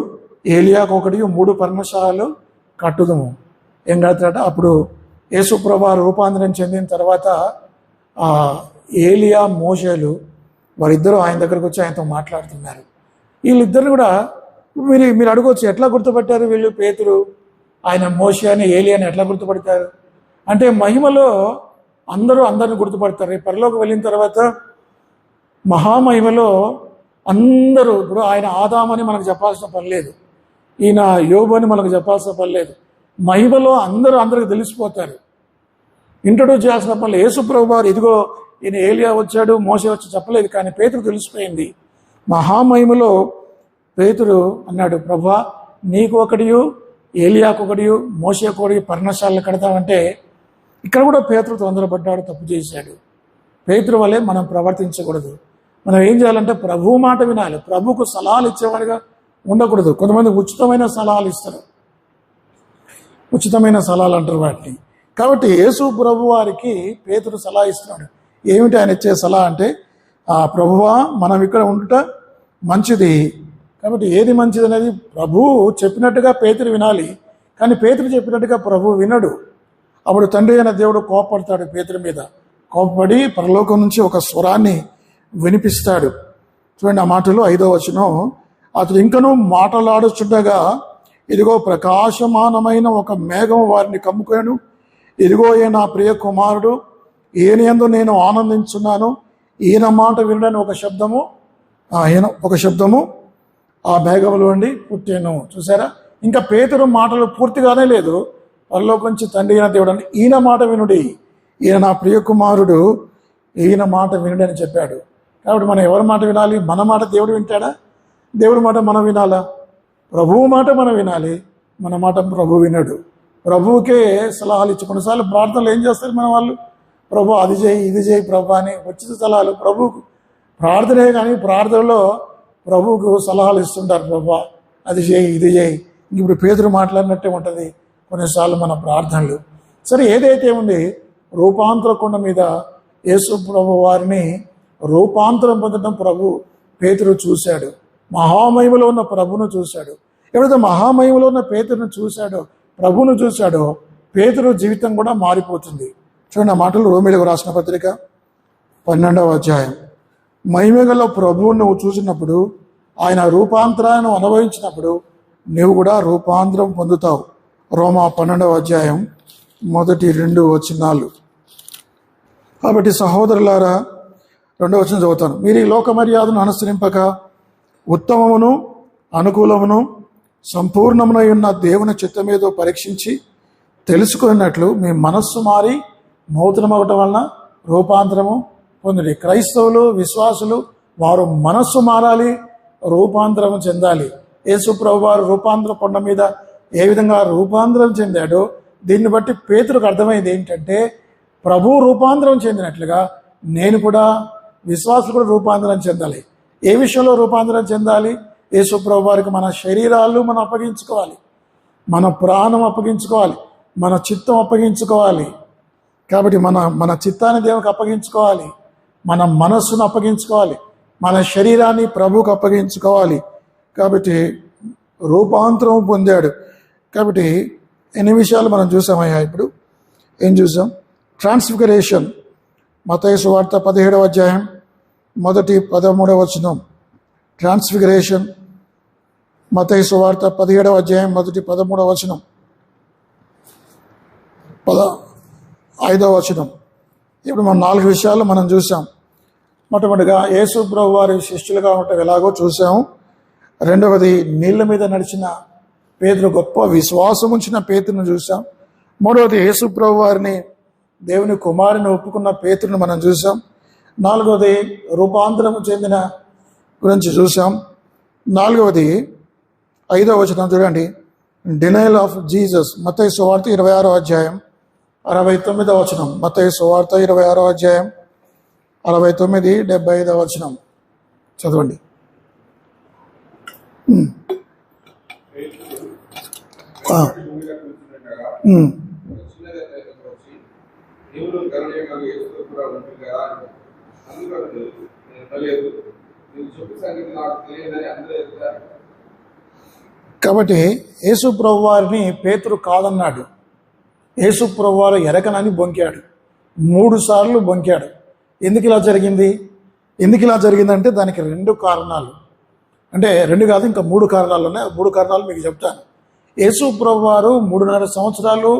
ఏలియాకు ఒకటియు 3 పర్ణశాలలు కట్టుదము. ఏం కడతాడట? అప్పుడు యేసు ప్రభువారు రూపాంతరం చెందిన తర్వాత ఏలియా, మోషేలు వారిద్దరూ ఆయన దగ్గరకు వచ్చి ఆయనతో మాట్లాడుతున్నారు. వీళ్ళిద్దరు కూడా మీరు అడగవచ్చు, ఎట్లా గుర్తుపట్టారు వీళ్ళు పేతురు ఆయన మోషే అని ఏలియా అని ఎట్లా గుర్తుపడతారు అంటే, మహిమలో అందరిని గుర్తుపడతారు. పరలోకి వెళ్ళిన తర్వాత మహామహిమలో అందరూ, ఇప్పుడు ఆయన ఆదామని మనకు చెప్పాల్సిన పని లేదు, ఈయన యోబు అని మనకు చెప్పాల్సిన పని లేదు. మహిమలో అందరికి తెలిసిపోతారు. ఇంట్రొడ్యూస్ చేయాల్సిన పని లేదు. యేసు ప్రభువారు ఇదిగో ఈయన ఏలియా వచ్చాడు, మోషే వచ్చి చెప్పలేదు, కానీ పేతురు తెలిసిపోయింది. మహామహిమలో పేతురు అన్నాడు, ప్రభువా, నీకు ఒకటియు, ఏలియాకు ఒకటియు, మోషేకు ఒకటి పర్ణశాలలు కడతామంటే ఇక్కడ కూడా పేతురు తొందరపడ్డాడు, తప్పు చేశాడు. పేతురు వల్లే మనం ప్రవర్తించకూడదు. మనం ఏం చేయాలంటే ప్రభువు మాట వినాలి. ప్రభువుకు సలహాలు ఇచ్చేవాడిగా ఉండకూడదు. కొంతమంది ఉచితమైన సలహాలు ఇస్తారు, ఉచితమైన సలహాలు అంటారు వాటిని. కాబట్టి యేసు ప్రభు వారికి పేతురు సలహా ఇస్తున్నాడు. ఏమిటి ఆయన ఇచ్చే సలహా అంటే, ప్రభువా, మనం ఇక్కడ ఉండుట మంచిది. కాబట్టి ఏది మంచిది అనేది ప్రభువు చెప్పినట్టుగా పేతురు వినాలి, కానీ పేతురు చెప్పినట్టుగా ప్రభువు వినడు. అప్పుడు తండ్రి అయిన దేవుడు కోపడతాడు పేతురు మీద. కోపపడి పరలోకం నుంచి ఒక స్వరాన్ని వినిపిస్తాడు. చూడండి ఆ మాటలు, 5వ వచనం. అతడు ఇంకనూ మాటలాడుచుండగా ఇదిగో ప్రకాశమానమైన ఒక మేఘం వారిని కమ్ముకొనెను. ఇదిగో ఈయన నా ప్రియ కుమారుడు, ఈయన యందు నేను ఆనందించున్నాను, ఈయన మాట వినడానికి ఒక శబ్దము ఆ మేఘములో నుండి పుట్టెను. చూసారా, ఇంకా పేతురు మాటలు పూర్తిగానే లేదు. పరలోకం నుంచి తండ్రి అయిన దేవుడు అని, ఈయన మాట వినుడి, ఈయన నా ప్రియ కుమారుడు, ఈయన మాట వినుడి అని చెప్పాడు. కాబట్టి మనం ఎవరి మాట వినాలి? మన మాట దేవుడు వింటాడా? దేవుడి మాట మనం వినాలా? ప్రభువు మాట మనం వినాలి, మన మాట ప్రభు వినడు. ప్రభువుకే సలహాలు ఇచ్చి, కొన్నిసార్లు ప్రార్థనలు ఏం చేస్తారు మన వాళ్ళు? ప్రభు అది చేయి, ఇది చేయి ప్రభు అని వచ్చిన సలహాలు ప్రభువుకు ప్రార్థనే, కానీ ప్రార్థనలో ప్రభువుకు సలహాలు ఇస్తుంటారు. ప్రభు అది చేయి, ఇది చేయి. ఇప్పుడు పేతురు మాట్లాడినట్టే ఉంటుంది కొన్నిసార్లు మన ప్రార్థనలు. సరే, ఏదైతే ఉంది, రూపాంతర కొండ మీద యేసు ప్రభు వారిని రూపాంతరం పొందడం ప్రభు పేతురు చూశాడు. మహామహిమలో ఉన్న ప్రభును చూశాడు. ఎప్పుడైతే మహామహిమలో ఉన్న పేతురును చూశాడో, ప్రభువును చూశాడో, పేతురు జీవితం కూడా మారిపోతుంది. చూడండి ఆ మాటలు, రోమీయులకు రాసిన పత్రిక 12వ అధ్యాయం. మహిమగల ప్రభువును నువ్వు చూసినప్పుడు, ఆయన రూపాంతరాన్ని అనుభవించినప్పుడు నువ్వు కూడా రూపాంతరం పొందుతావు. రోమా 12వ అధ్యాయం 1-2 వచనాలు. కాబట్టి సహోదరులారా, 2వ వచనం చదువుతాను. మీరు ఈ లోక మర్యాదను అనుసరింపక ఉత్తమమును అనుకూలమును సంపూర్ణమునై ఉన్న దేవుని చిత్తమేదో పరీక్షించి తెలుసుకున్నట్లు మీ మనస్సు మారి నూతనమవటం వలన రూపాంతరము పొందుడి. క్రైస్తవులు, విశ్వాసులు వారు మనస్సు మారాలి, రూపాంతరము చెందాలి. యేసు ప్రభు వారు రూపాంతర కొండ మీద ఏ విధంగా రూపాంతరం చెందాడో దీన్ని బట్టి పేతురుకు అర్థమైంది ఏంటంటే, ప్రభు రూపాంతరం చెందినట్లుగా నేను కూడా, విశ్వాసులు కూడా రూపాంతరం చెందాలి. ఏ విషయంలో రూపాంతరం చెందాలి? యేసు ప్రభు వారికి మన శరీరాలు మనం అప్పగించుకోవాలి, మన ప్రాణం అప్పగించుకోవాలి, మన చిత్తం అప్పగించుకోవాలి. కాబట్టి మన చిత్తాన్ని దేవునికి అప్పగించుకోవాలి, మన మనస్సును అప్పగించుకోవాలి, మన శరీరాన్ని ప్రభువుకు అప్పగించుకోవాలి. కాబట్టి రూపాంతరం పొందాడు. కాబట్టి ఎన్ని విషయాలు మనం చూసామయ్యా. ఇప్పుడు ఏం చూసాం? ట్రాన్స్ఫిగరేషన్, మత్తయి సువార్త 17వ అధ్యాయం 1-13 వచనం. ట్రాన్స్ఫిగరేషన్, మత్తయి సువార్త 17వ అధ్యాయం 1-13 వచనం, 5వ వచనం. ఇప్పుడు మనం 4 విషయాలు మనం చూసాం. మొట్టమొదటిగా యేసు ప్రభు వారి శిష్యులుగా ఉండటం ఎలాగో చూసాము. రెండవది నీళ్ళ మీద నడిచిన పేతురు, గొప్ప విశ్వాసం ఉంచిన పేతురును చూసాం. మూడవది యేసు ప్రభు వారిని దేవుని కుమారుని ఒప్పుకున్న పేతురును మనం చూసాం. నాలుగవది రూపాంతరం చెందిన గురించి చూసాం. నాలుగవది 5వ వచనం చూడండి, డినైల్ ఆఫ్ జీసస్, మత్తయి సువార్త 26వ అధ్యాయం 69వ వచనం. మత్తయి సువార్త 26వ అధ్యాయం 69, 75వ వచనం చదవండి. కాబట్టి యేసు ప్రభు వారిని పేతురు కాదన్నాడు. యేసు ప్రభు వారు ఎరకనని బొంకాడు. 3 సార్లు బొంకాడు. ఎందుకు ఇలా జరిగిందంటే దానికి 2 కారణాలు. అంటే 2 కాదు, ఇంకా 3 కారణాలు ఉన్నాయి. 3 కారణాలు మీకు చెప్తాను. యేసు ప్రభు వారు 3.5 సంవత్సరాలు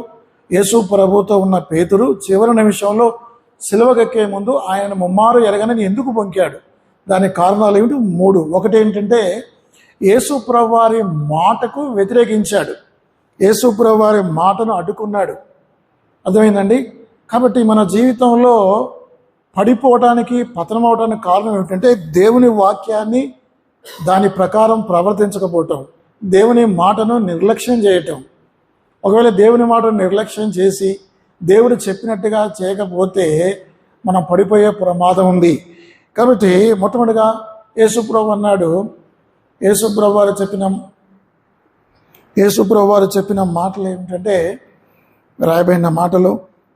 యేసు ప్రభుతో ఉన్న పేతురు చివరి నిమిషంలో సిలువకెక్కే ముందు ఆయన ముమ్మారు ఎరగనని ఎందుకు బొంకాడు? దానికి కారణాలు ఏమిటి? 3. ఒకటి ఏంటంటే యేసు ప్రభు వారి మాటకు వ్యతిరేకించాడు. యేసు ప్రభు వారి మాటను అడ్డుకున్నాడు. అర్థమైందండి? కాబట్టి మన జీవితంలో పడిపోవటానికి, పతనం అవడానికి కారణం ఏమిటంటే దేవుని వాక్యాన్ని దాని ప్రకారం ప్రవర్తించకపోవటం, దేవుని మాటను నిర్లక్ష్యం చేయటం. ఒకవేళ దేవుని మాటను నిర్లక్ష్యం చేసి దేవుడు చెప్పినట్టుగా చేయకపోతే మనం పడిపోయే ప్రమాదం ఉంది. కాబట్టి మొట్టమొదటిగా యేసుప్రభు అన్నాడు, యేసుప్రభు వారు చెప్పిన మాటలు ఏమిటంటే, రాయబడిన మాటలు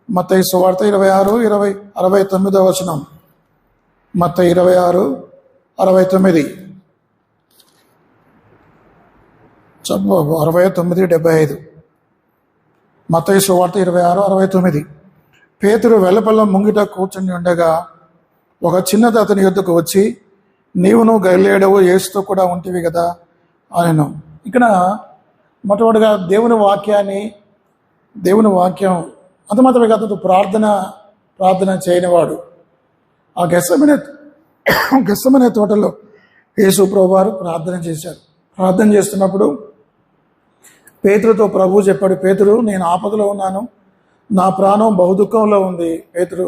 మత్తయి సువార్త 26:69 వచనం. మత్తయి 26:69, 69-75. మత్తయి సువార్త 26:69. పేతురు వెల్లపల్ల ముంగిట కూర్చుని ఉండగా ఒక చిన్నది అతని యొద్దకు వచ్చి, నీవును గలిలయుడవు, యేసుతో కూడా ఉంటివి కదా అనెను. ఇక్కడ మొట్టమొదటిగా దేవుని వాక్యం అంతమాత్రమే కాదు, ప్రార్థన చేయనివాడు. ఆ గెత్సెమనే తోటలో యేసు ప్రభు వారు ప్రార్థన చేశారు. ప్రార్థన చేస్తున్నప్పుడు పేతురుతో ప్రభువు చెప్పాడు, పేతురు, నేను ఆపదలో ఉన్నాను, నా ప్రాణం బహుదుఖంలో ఉంది. పేతురు,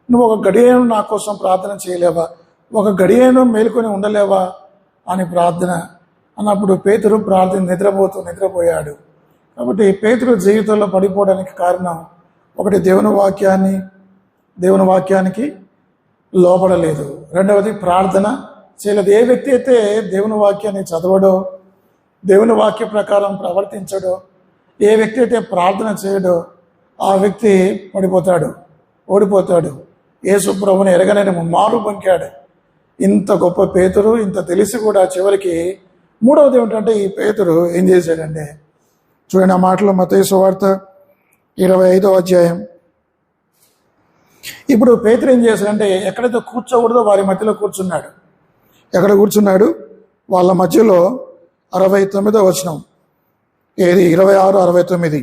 నువ్వు ఒక గడియను నా కోసం ప్రార్థన చేయలేవా? ఒక గడియను మేలుకొని ఉండలేవా అని ప్రార్థన అన్నప్పుడు పేతురు నిద్రపోయాడు. కాబట్టి పేతురు జీవితంలో పడిపోవడానికి కారణం ఒకటి, దేవుని వాక్యానికి లోపడలేదు. రెండవది, ప్రార్థన చేయలేదు. ఏ వ్యక్తి అయితే దేవుని వాక్యాన్ని చదవడో, దేవుని వాక్య ప్రకారం ప్రవర్తించడో, ఏ వ్యక్తి అయితే ప్రార్థన చేయడో ఆ వ్యక్తి ఓడిపోతాడు. యేసు ప్రభువుని ఎరగనని ముమ్మారు బొంకాడు. ఇంత గొప్ప పేతురు, ఇంత తెలిసి కూడా చివరికి మూడవది ఏమిటంటే, ఈ పేతురు ఏం చేశాడంటే, చూడండి ఆ మాటలు మత్తయి సువార్త 25వ అధ్యాయం. ఇప్పుడు పేతురు ఏం చేశాడంటే, ఎక్కడైతే కూర్చోకూడదో వారి మధ్యలో కూర్చున్నాడు. ఎక్కడ కూర్చున్నాడు? వాళ్ళ మధ్యలో 69వ వచనం. 26:69.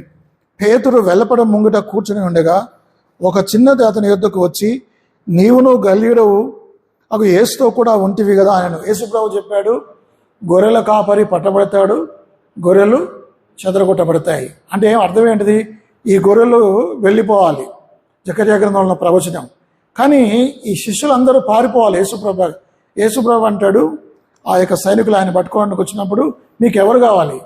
పేతురు వెల్లపడం ముంగిట కూర్చుని ఉండగా ఒక చిన్నది అతని యొద్దకు వచ్చి, నీవును గలిలయుడవు అగు యేసుతో కూడా ఉంటివి కదా ఆయన. యేసుప్రభు చెప్పాడు, గొర్రెల కాపరి పట్టబడతాడు, గొర్రెలు చెదరగొట్టబడతాయి. అంటే అర్థం ఏంటిది? ఈ గొర్రెలు వెళ్ళిపోవాలి, జకర్యా గ్రంథంలో ఉన్న ప్రవచనం. కానీ ఈ శిష్యులందరూ పారిపోవాలి. యేసుప్రభు అంటాడు, ఆ యొక్క సైనికులు ఆయన పట్టుకోవడానికి వచ్చినప్పుడు, మీకు ఎవరు కావాలి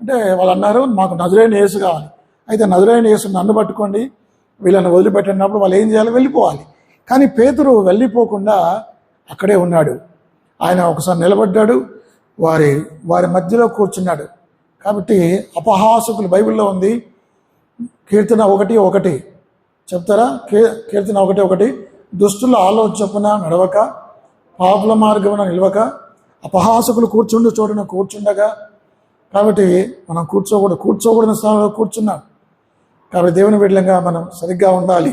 అంటే వాళ్ళు అన్నారు, మాకు నజరేయుని యేసు కావాలి. అయితే నజరేయుని యేసు నన్ను పట్టుకోండి, వీళ్ళని వదిలిపెట్టినప్పుడు వాళ్ళు ఏం చేయాలి? వెళ్ళిపోవాలి. కానీ పేతురు వెళ్ళిపోకుండా అక్కడే ఉన్నాడు. ఆయన ఒకసారి నిలబడ్డాడు, వారి మధ్యలో కూర్చున్నాడు. కాబట్టి అపహాసకులు, బైబిల్లో ఉంది, కీర్తన 1:1 చెప్తారా? కీర్తన 1:1, దుష్టుల ఆలోచన చొప్పున నడవక, పాపుల మార్గమున నిలవక, అపహాసకులు కూర్చుండు చోటున కూర్చుండగా, కాబట్టి మనం కూర్చోకూడని స్థానంలో కూర్చున్నాం. కాబట్టి దేవుని బిడ్డలంగా మనం సరిగ్గా ఉండాలి.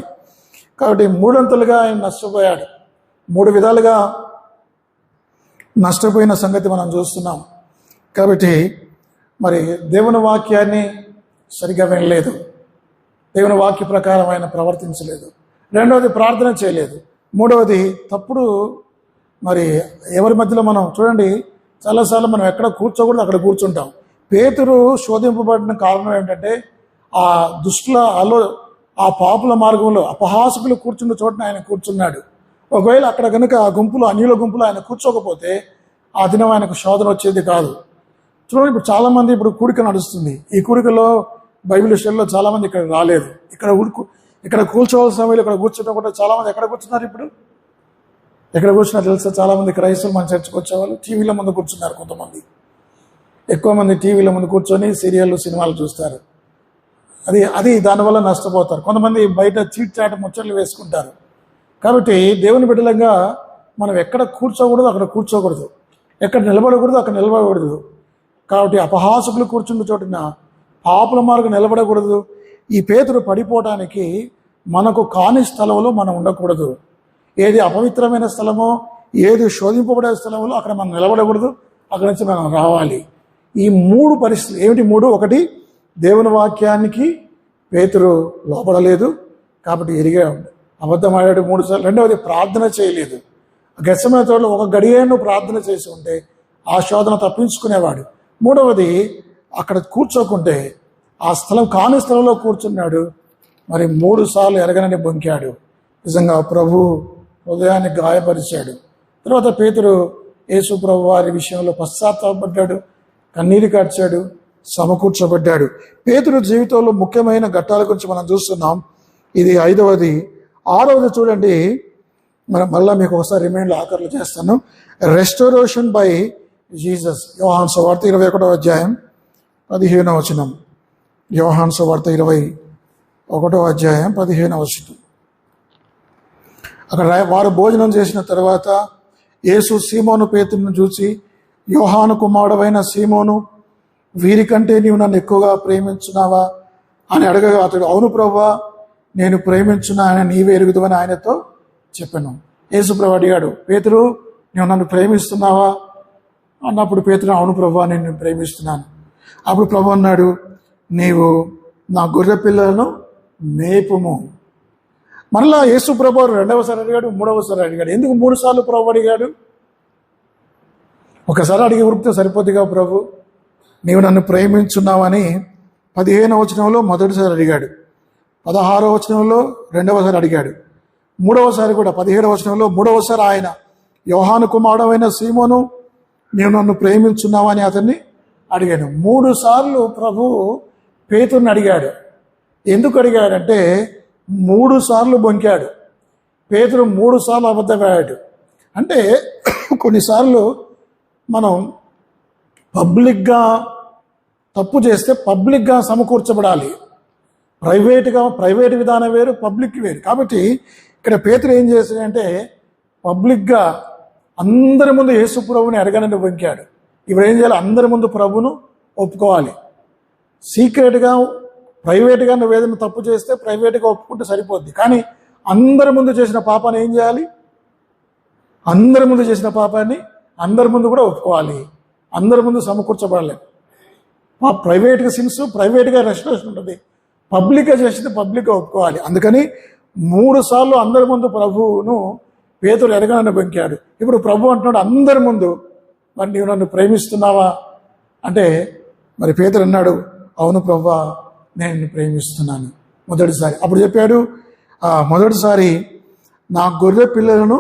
కాబట్టి మూడొంతులుగా ఆయన నష్టపోయాడు. 3 విధాలుగా నష్టపోయిన సంగతి మనం చూస్తున్నాం. కాబట్టి మరి దేవుని వాక్యాన్ని సరిగ్గా వినలేదు, దేవుని వాక్య ప్రకారం ఆయన ప్రవర్తించలేదు. రెండవది ప్రార్థన చేయలేదు. మూడవది తప్పుడు మరి ఎవరి మధ్యలో మనం చూడండి, చాలాసార్లు మనం ఎక్కడ కూర్చోకూడదు అక్కడ కూర్చుంటాం. పేతురు శోధింపబడిన కారణం ఏంటంటే ఆ దుష్టుల ఆ పాపుల మార్గంలో అపహాసకులు కూర్చున్న చోటన ఆయన కూర్చున్నాడు. ఒకవేళ అక్కడ కనుక ఆ గుంపులో అన్యుల గుంపులో ఆయన కూర్చోకపోతే ఆ దినం ఆయనకు శోధన వచ్చేది కాదు. చూడండి, ఇప్పుడు చాలామంది ఇప్పుడు కూడిక నడుస్తుంది. ఈ కూడికలో బైబిల్ విషయంలో చాలామంది ఇక్కడ రాలేదు. ఇక్కడ కూర్చోవాల్సిన సమయంలో ఇక్కడ కూర్చోవడం కూడా చాలామంది ఎక్కడ కూర్చున్నారు. ఇప్పుడు ఎక్కడ కూర్చున్నారు తెలుసా? చాలామంది క్రైస్తవులు మన చర్చకు వచ్చేవాళ్ళు టీవీల ముందు కూర్చున్నారు. కొంతమంది ఎక్కువ మంది టీవీల ముందు కూర్చొని సీరియళ్ళు సినిమాలు చూస్తారు. అది దానివల్ల నష్టపోతారు. కొంతమంది బయట చీట్ చాట ముచ్చట్లు వేసుకుంటారు. కాబట్టి దేవుని బిడ్డలంగా మనం ఎక్కడ కూర్చోకూడదు అక్కడ కూర్చోకూడదు, ఎక్కడ నిలబడకూడదు అక్కడ నిలబడకూడదు. కాబట్టి అపహాసకులు కూర్చున్న చోటున పాపుల మార్గం నిలబడకూడదు. ఈ పేతురు పడిపోవడానికి మనకు కాని స్థలంలో మనం ఉండకూడదు. ఏది అపవిత్రమైన స్థలమో, ఏది శోధింపబడే స్థలంలో అక్కడ మనం నిలబడకూడదు, అక్కడి నుంచి మనం రావాలి. ఈ 3 పరిస్థితులు ఏమిటి? 3. ఒకటి, దేవుని వాక్యానికి పేతురు లోపడలేదు, కాబట్టి అబద్ధమాడాడు 3 సార్లు. రెండవది, ప్రార్థన చేయలేదు. గెత్సేమనే తోటలో ఒక గడియను ప్రార్థన చేసి ఉంటే ఆ శోధన తప్పించుకునేవాడు. మూడవది, అక్కడ కూర్చోకుంటే ఆ స్థలం కాని స్థలంలో కూర్చున్నాడు. మరి 3 సార్లు ఎరగనని బొంకాడు. నిజంగా ప్రభు హృదయాన్ని గాయపరిచాడు. తర్వాత పేతురు యేసు ప్రభు వారి విషయంలో పశ్చాత్తాపడ్డాడు, కన్నీరు కార్చాడు, సమకూర్చబడ్డాడు. పేతురు జీవితంలో ముఖ్యమైన ఘట్టాల గురించి మనం చూస్తున్నాం. ఇది 5వది. 6వది చూడండి, మళ్ళీ మీకు ఒకసారి రిమైండ్లో ఆఖరులు చేస్తాను. Restoration by Jesus. యోహాను సువార్త 21వ అధ్యాయం 15వ వచనం. యోహాను సువార్త 21వ అధ్యాయం 15వ వచనం. అక్కడ వారు భోజనం చేసిన తర్వాత యేసు సీమోను పేతురును చూసి, యోహాను కుమారుడైన సీమోను, వీరికంటే నీవు నన్ను ఎక్కువగా ప్రేమించున్నావా అని అడగగా అతడు, అవును ప్రభువా, నేను ప్రేమించున్నానని నీవే ఎరుగుదువని ఆయనతో చెప్పాను. యేసు ప్రభు అడిగాడు, పేతురు, నువ్వు నన్ను ప్రేమిస్తున్నావా అన్నప్పుడు పేతురు, అవును ప్రభువా, నేను ప్రేమిస్తున్నాను. అప్పుడు ప్రభు అన్నాడు, నీవు నా గొర్రె పిల్లలను మేపుము. మరలా యేసు ప్రభు 2వసారి అడిగాడు, 3వసారి అడిగాడు. ఎందుకు 3 సార్లు ప్రభు అడిగాడు? ఒకసారి అడిగి ఉరికితే సరిపోద్దిగా ప్రభు, నీవు నన్ను ప్రేమించున్నావని 15వ వచనంలో మొదటిసారి అడిగాడు, 16వ వచనంలో 2వసారి అడిగాడు, 3వసారి కూడా 17వ వచనంలో 3వసారి ఆయన, యోహాను కుమారుడైన సీమోను, నీవు నన్ను ప్రేమించున్నావని అతన్ని అడిగాడు. 3 సార్లు ప్రభు పేతురుని అడిగాడు. ఎందుకు అడిగాడంటే 3 సార్లు బొంకాడు. పేతురు 3 సార్లు అబద్ధమాడాడు. అంటే కొన్నిసార్లు మనం పబ్లిక్గా తప్పు చేస్తే పబ్లిక్గా సమకూర్చబడాలి. ప్రైవేట్ విధానం వేరు, పబ్లిక్ వేరు. కాబట్టి ఇక్కడ పేతురు ఏం చేశాడంటే పబ్లిక్గా అందరి ముందు యేసు ప్రభుని అడగనని బొంకాడు. ఇప్పుడు ఏం చేయాలి? అందరి ముందు ప్రభును ఒప్పుకోవాలి. సీక్రెట్గా ప్రైవేట్గా నువ్వు ఏదైనా తప్పు చేస్తే ప్రైవేట్గా ఒప్పుకుంటే సరిపోద్ది. కానీ అందరి ముందు చేసిన పాపాన్ని ఏం చేయాలి? అందరి ముందు చేసిన పాపాన్ని అందరి ముందు కూడా ఒప్పుకోవాలి. అందరి ముందు సమకూర్చబడలేదు. ప్రైవేట్గా సిన్స్ ప్రైవేట్గా రెస్ట్రిక్షన్ ఉంటుంది, పబ్లిక్గా చేసింది పబ్లిక్గా ఒప్పుకోవాలి. అందుకని 3 సార్లు అందరి ముందు ప్రభువును పేతురు ఎరగనని బొంకాడు. ఇప్పుడు ప్రభు అంటున్నాడు అందరి ముందు, మరి నీవు నన్ను ప్రేమిస్తున్నావా అంటే మరి పేతురు అన్నాడు, అవును ప్రభువా, నేను నిన్ను ప్రేమిస్తున్నాను మొదటిసారి. అప్పుడు చెప్పాడు, మొదటిసారి నా గొర్రె పిల్లలను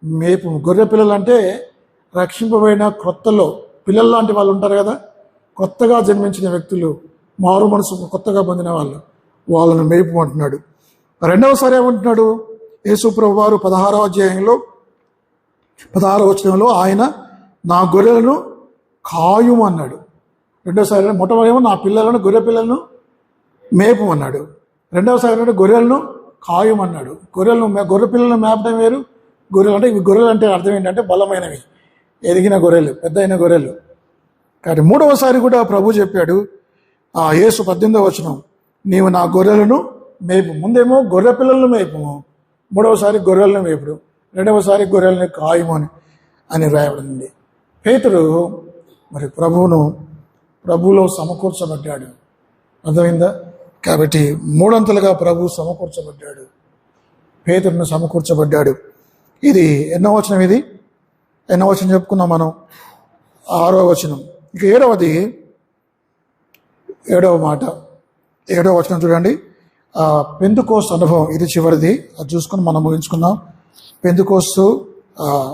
మేపు. గొర్రె పిల్లలు అంటే రక్షింపబడిన కొత్తలో పిల్లలు లాంటి వాళ్ళు ఉంటారు కదా, కొత్తగా జన్మించిన వ్యక్తులు, మారు మనసు కొత్తగా పొందిన వాళ్ళను మేపు అంటున్నాడు. 2వసారి ఏమంటున్నాడు? యేసు ప్రభు వారు 16వ అధ్యాయంలో 16వ వచనంలో ఆయన నా గొర్రెలను కాయుము అన్నాడు. 2వసారి మొట్టమొదటి నా పిల్లలను గొర్రె పిల్లలను మేపు అన్నాడు. 2వసారి గొర్రెలను కాయమన్నాడు. గొర్రె పిల్లలను మేపడం వేరు. గొర్రెలు అంటే ఇవి గొర్రెలు అంటే అర్థం ఏంటంటే బలమైనవి, ఎదిగిన గొర్రెలు, పెద్ద అయిన గొర్రెలు. కానీ మూడవసారి కూడా ప్రభు చెప్పాడు, యేసు 18వ వచనం, నీవు నా గొర్రెలను మేపు. ముందేమో గొర్రె పిల్లలను మేపము, మూడవసారి గొర్రెలను మేపుడు, రెండవసారి గొర్రెలను కాయము అని రాయబడింది. పేతురు మరి ప్రభువులో సమకూర్చబడ్డాడు. అర్థమైందా? కాబట్టి మూడంతలుగా ప్రభు సమకూర్చబడ్డాడు, పేతురును సమకూర్చబడ్డాడు. ఇది ఎన్నో వచనం? ఎన్నో వచనం చెప్పుకున్నాం మనం? 6వ వచనం. ఇక 7వ మాట, 7వ వచనం చూడండి. పెంతెకోస్తు అనుభవం, ఇది చివరిది. అది చూసుకుని మనం ముగించుకుందాం. పెంతెకోస్తు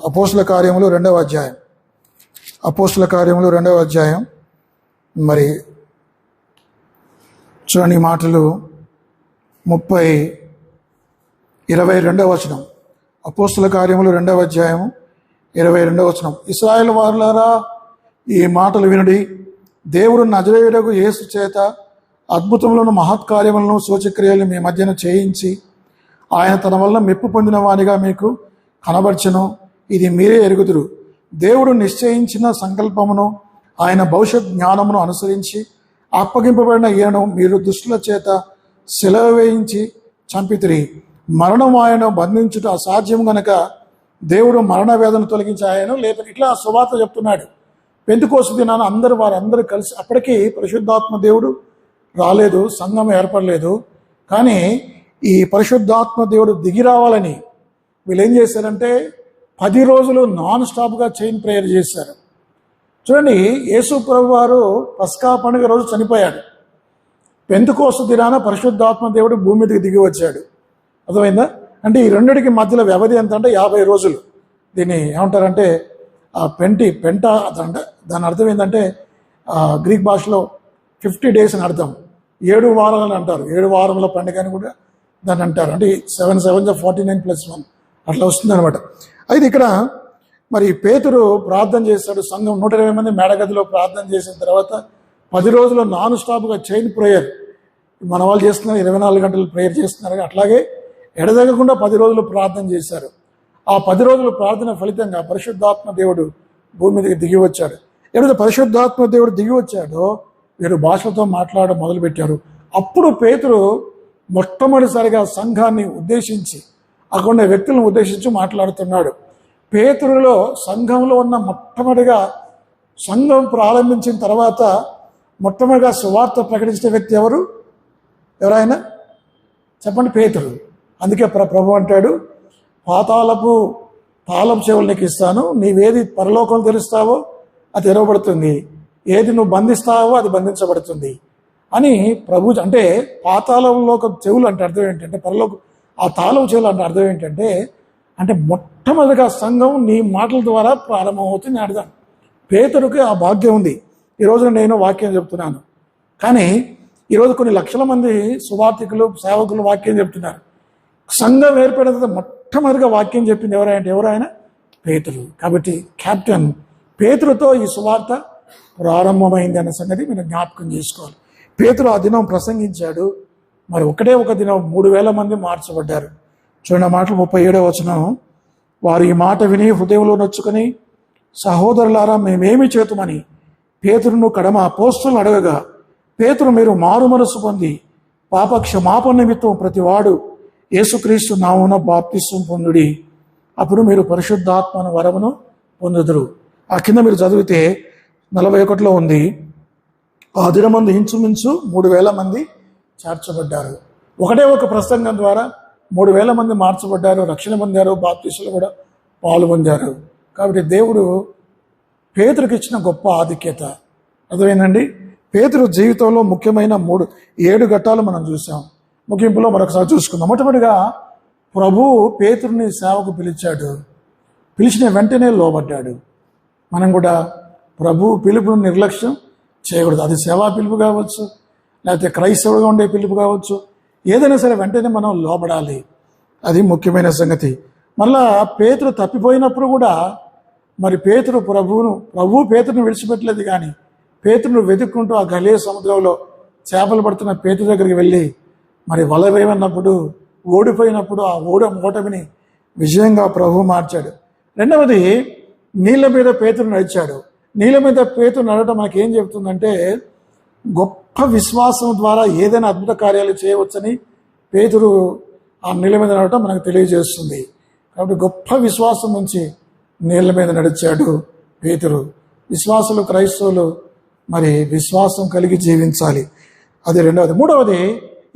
అపోస్తుల కార్యములు 2వ అధ్యాయం. అపోస్తుల కార్యములు 2వ అధ్యాయం. మరి చూడండి ఈ మాటలు, 22వ వచనం. అపోస్తుల కార్యములు 2వ అధ్యాయం 22వ వచనం. ఇశ్రాయేలు వారులారా, ఈ మాటలు వినుడి. దేవుడు నజరేయుడగు యేసు చేత అద్భుతములను, మహత్కార్యములను, సూచక్రియలను మీ మధ్యన చేయించి ఆయన తన వల్ల మెప్పు పొందిన వానిగా మీకు కనబర్చెను. ఇది మీరే ఎరుగుదురు. దేవుడు నిశ్చయించిన సంకల్పమును, ఆయన భవిష్యత్ జ్ఞానమును అనుసరించి అప్పగింపబడిన ఈయనను మీరు దుష్టుల చేత సిలువ వేయించి చంపితిరి. మరణం ఆయన బంధించుట అసాధ్యం గనక దేవుడు మరణ వేదన తొలగించి ఆయన లేపని. ఇట్లా సువార్త చెప్తున్నాడు. పెంతెకోస్తు దినాన వారందరూ కలిసి, అప్పటికీ పరిశుద్ధాత్మ దేవుడు రాలేదు, సంఘం ఏర్పడలేదు. కానీ ఈ పరిశుద్ధాత్మ దేవుడు దిగి రావాలని వీళ్ళు ఏం చేశారంటే 10 రోజులు నాన్ స్టాప్గా చైన్ ప్రేయర్ చేశారు. చూడండి, యేసు ప్రభు వారు పస్కా పండుగ రోజు చనిపోయాడు. పెంతెకోస్తు దినాన పరిశుద్ధాత్మ దేవుడు భూమి మీదకి దిగి వచ్చాడు. అర్థమైందా? అంటే ఈ రెండిటికి మధ్యలో వ్యవధి ఎంత అంటే 50 రోజులు. దీన్ని ఏమంటారంటే పెంట అంటే దాని అర్థం ఏంటంటే గ్రీక్ భాషలో 50 days అని అర్థం. 7 వారాలని అంటారు. 7 వారముల పండుగ అని కూడా దాన్ని అంటారు. అంటే 7 7 49 + 1 అట్లా వస్తుంది అనమాట. అయితే ఇక్కడ మరి పేతురు ప్రార్థన చేశాడు. సంఘం 120 మంది మేడగదిలో ప్రార్థన చేసిన తర్వాత 10 రోజులు నాన్ స్టాప్గా చైన్ ప్రేయర్ మన వాళ్ళు చేస్తున్నారు. 24 గంటలు ప్రేయర్ చేస్తున్నారు. అట్లాగే ఎడదగకుండా 10 రోజులు ప్రార్థన చేశారు. ఆ 10 రోజుల ప్రార్థన ఫలితంగా పరిశుద్ధాత్మ దేవుడు భూమి మీదకి దిగి వచ్చాడు. ఎప్పుడైతే పరిశుద్ధాత్మ దేవుడు దిగి వచ్చాడో వీరు భాషలతో మాట్లాడడం మొదలుపెట్టారు. అప్పుడు పేతురు మొట్టమొదటిసారిగా సంఘాన్ని ఉద్దేశించి, అక్కడ వ్యక్తులను ఉద్దేశించి మాట్లాడుతున్నాడు. పేతురులో సంఘంలో ఉన్న మొట్టమొదటిగా సంఘం ప్రారంభించిన తర్వాత మొట్టమొదటిగా సువార్త ప్రకటించిన వ్యక్తి ఎవరైనా చెప్పండి? పేతురు. అందుకే ప్రభు అంటాడు, పాతాళపు తాళపు చెవులు నీకు ఇస్తాను, నీవేది పరలోకం తెలుస్తావో అది తెరవబడుతుంది, ఏది నువ్వు బంధిస్తావో అది బంధించబడుతుంది అని ప్రభు. అంటే పాతాళంలోక చెవులు అంటే అర్థం ఏంటంటే పరలోక, ఆ తాళపు చెవులు అంటే అర్థం ఏంటంటే అంటే మొట్టమొదటిగా సంఘం నీ మాటల ద్వారా ప్రారంభమవుతుంది అని అర్థం. పేతురుకి ఆ భాగ్యం ఉంది. ఈరోజు నేను వాక్యం చెప్తున్నాను, కానీ ఈరోజు కొన్ని లక్షల మంది సువార్థికులు, సేవకులు వాక్యం చెప్తున్నారు. సంఘం ఏర్పడిన తర్వాత మొట్టమొదటిగా వాక్యం చెప్పింది ఎవరైనా పేతురు. కాబట్టి కెప్టెన్ పేతురుతో ఈ సువార్త ప్రారంభమైంది అన్న సంగతి మీరు జ్ఞాపకం చేసుకోవాలి. పేతురు ఆ దినం ప్రసంగించాడు. మరి ఒకటే ఒక దినం 3000 మంది మార్చబడ్డారు. చూడండి మాటలు 37వ వచనం. వారు ఈ మాట విని హృదయంలో నొచ్చుకొని, సహోదరులారా మేమేమి చేతుమని పేతురును కడమ అపోస్తలును అడగగా, పేతురు మీరు మారు మనసు పొంది పాప క్షమాపణ నిమిత్తం ప్రతివాడు యేసుక్రీస్తు నామమున బాప్తిస్మం పొందుడి, అప్పుడు మీరు పరిశుద్ధాత్మను వరమును పొందుదురు. ఆ కింద మీరు చదివితే 41లో ఉంది, ఆ దినమందు ఇంచుమించు 3000 మంది చేర్చబడ్డారు. ఒకటే ఒక ప్రసంగం ద్వారా 3000 మంది మార్చబడ్డారు, రక్షణ పొందారు, బాప్తిస్మలు కూడా పాలు పొందారు. కాబట్టి దేవుడు పేతురుకి ఇచ్చిన గొప్ప ఆధిక్యత అర్థమైందండి. పేతురు జీవితంలో ముఖ్యమైన 7 ఘట్టాలు మనం చూసాం. ముగింపులో మరొకసారి చూసుకుందాం. మొట్టమొదటిగా ప్రభు పేతురుని సేవకు పిలిచాడు. పిలిచిన వెంటనే లోబడ్డాడు. మనం కూడా ప్రభు పిలుపును నిర్లక్ష్యం చేయకూడదు. అది సేవా పిలుపు కావచ్చు, లేకపోతే క్రైస్తవుడుగా ఉండే పిలుపు కావచ్చు, ఏదైనా సరే వెంటనే మనం లోబడాలి. అది ముఖ్యమైన సంగతి. మళ్ళా పేతురు తప్పిపోయినప్పుడు కూడా మరి ప్రభు పేతురును విడిచిపెట్టలేదు. కానీ పేతురును వెతుక్కుంటూ ఆ గలిలయ సముద్రంలో చేపలు పడుతున్న పేతురు దగ్గరికి వెళ్ళి మరి వల వేయమన్నప్పుడు ఓడిపోయినప్పుడు ఆ ఓటమిని విజయంగా ప్రభు మార్చాడు. రెండవది, నీళ్ళ మీద పేతురు నడిచాడు. నీళ్ళ మీద పేతురు నడవటం మనకి ఏం చెబుతుందంటే గొప్ప విశ్వాసం ద్వారా ఏదైనా అద్భుత కార్యాలు చేయవచ్చని పేతురు ఆ నీళ్ళ మీద నడవటం మనకు తెలియజేస్తుంది. కాబట్టి గొప్ప విశ్వాసం నుంచి నీళ్ళ మీద నడిచాడు పేతురు. విశ్వాసులు, క్రైస్తవులు మరి విశ్వాసం కలిగి జీవించాలి. అది రెండవది. మూడవది,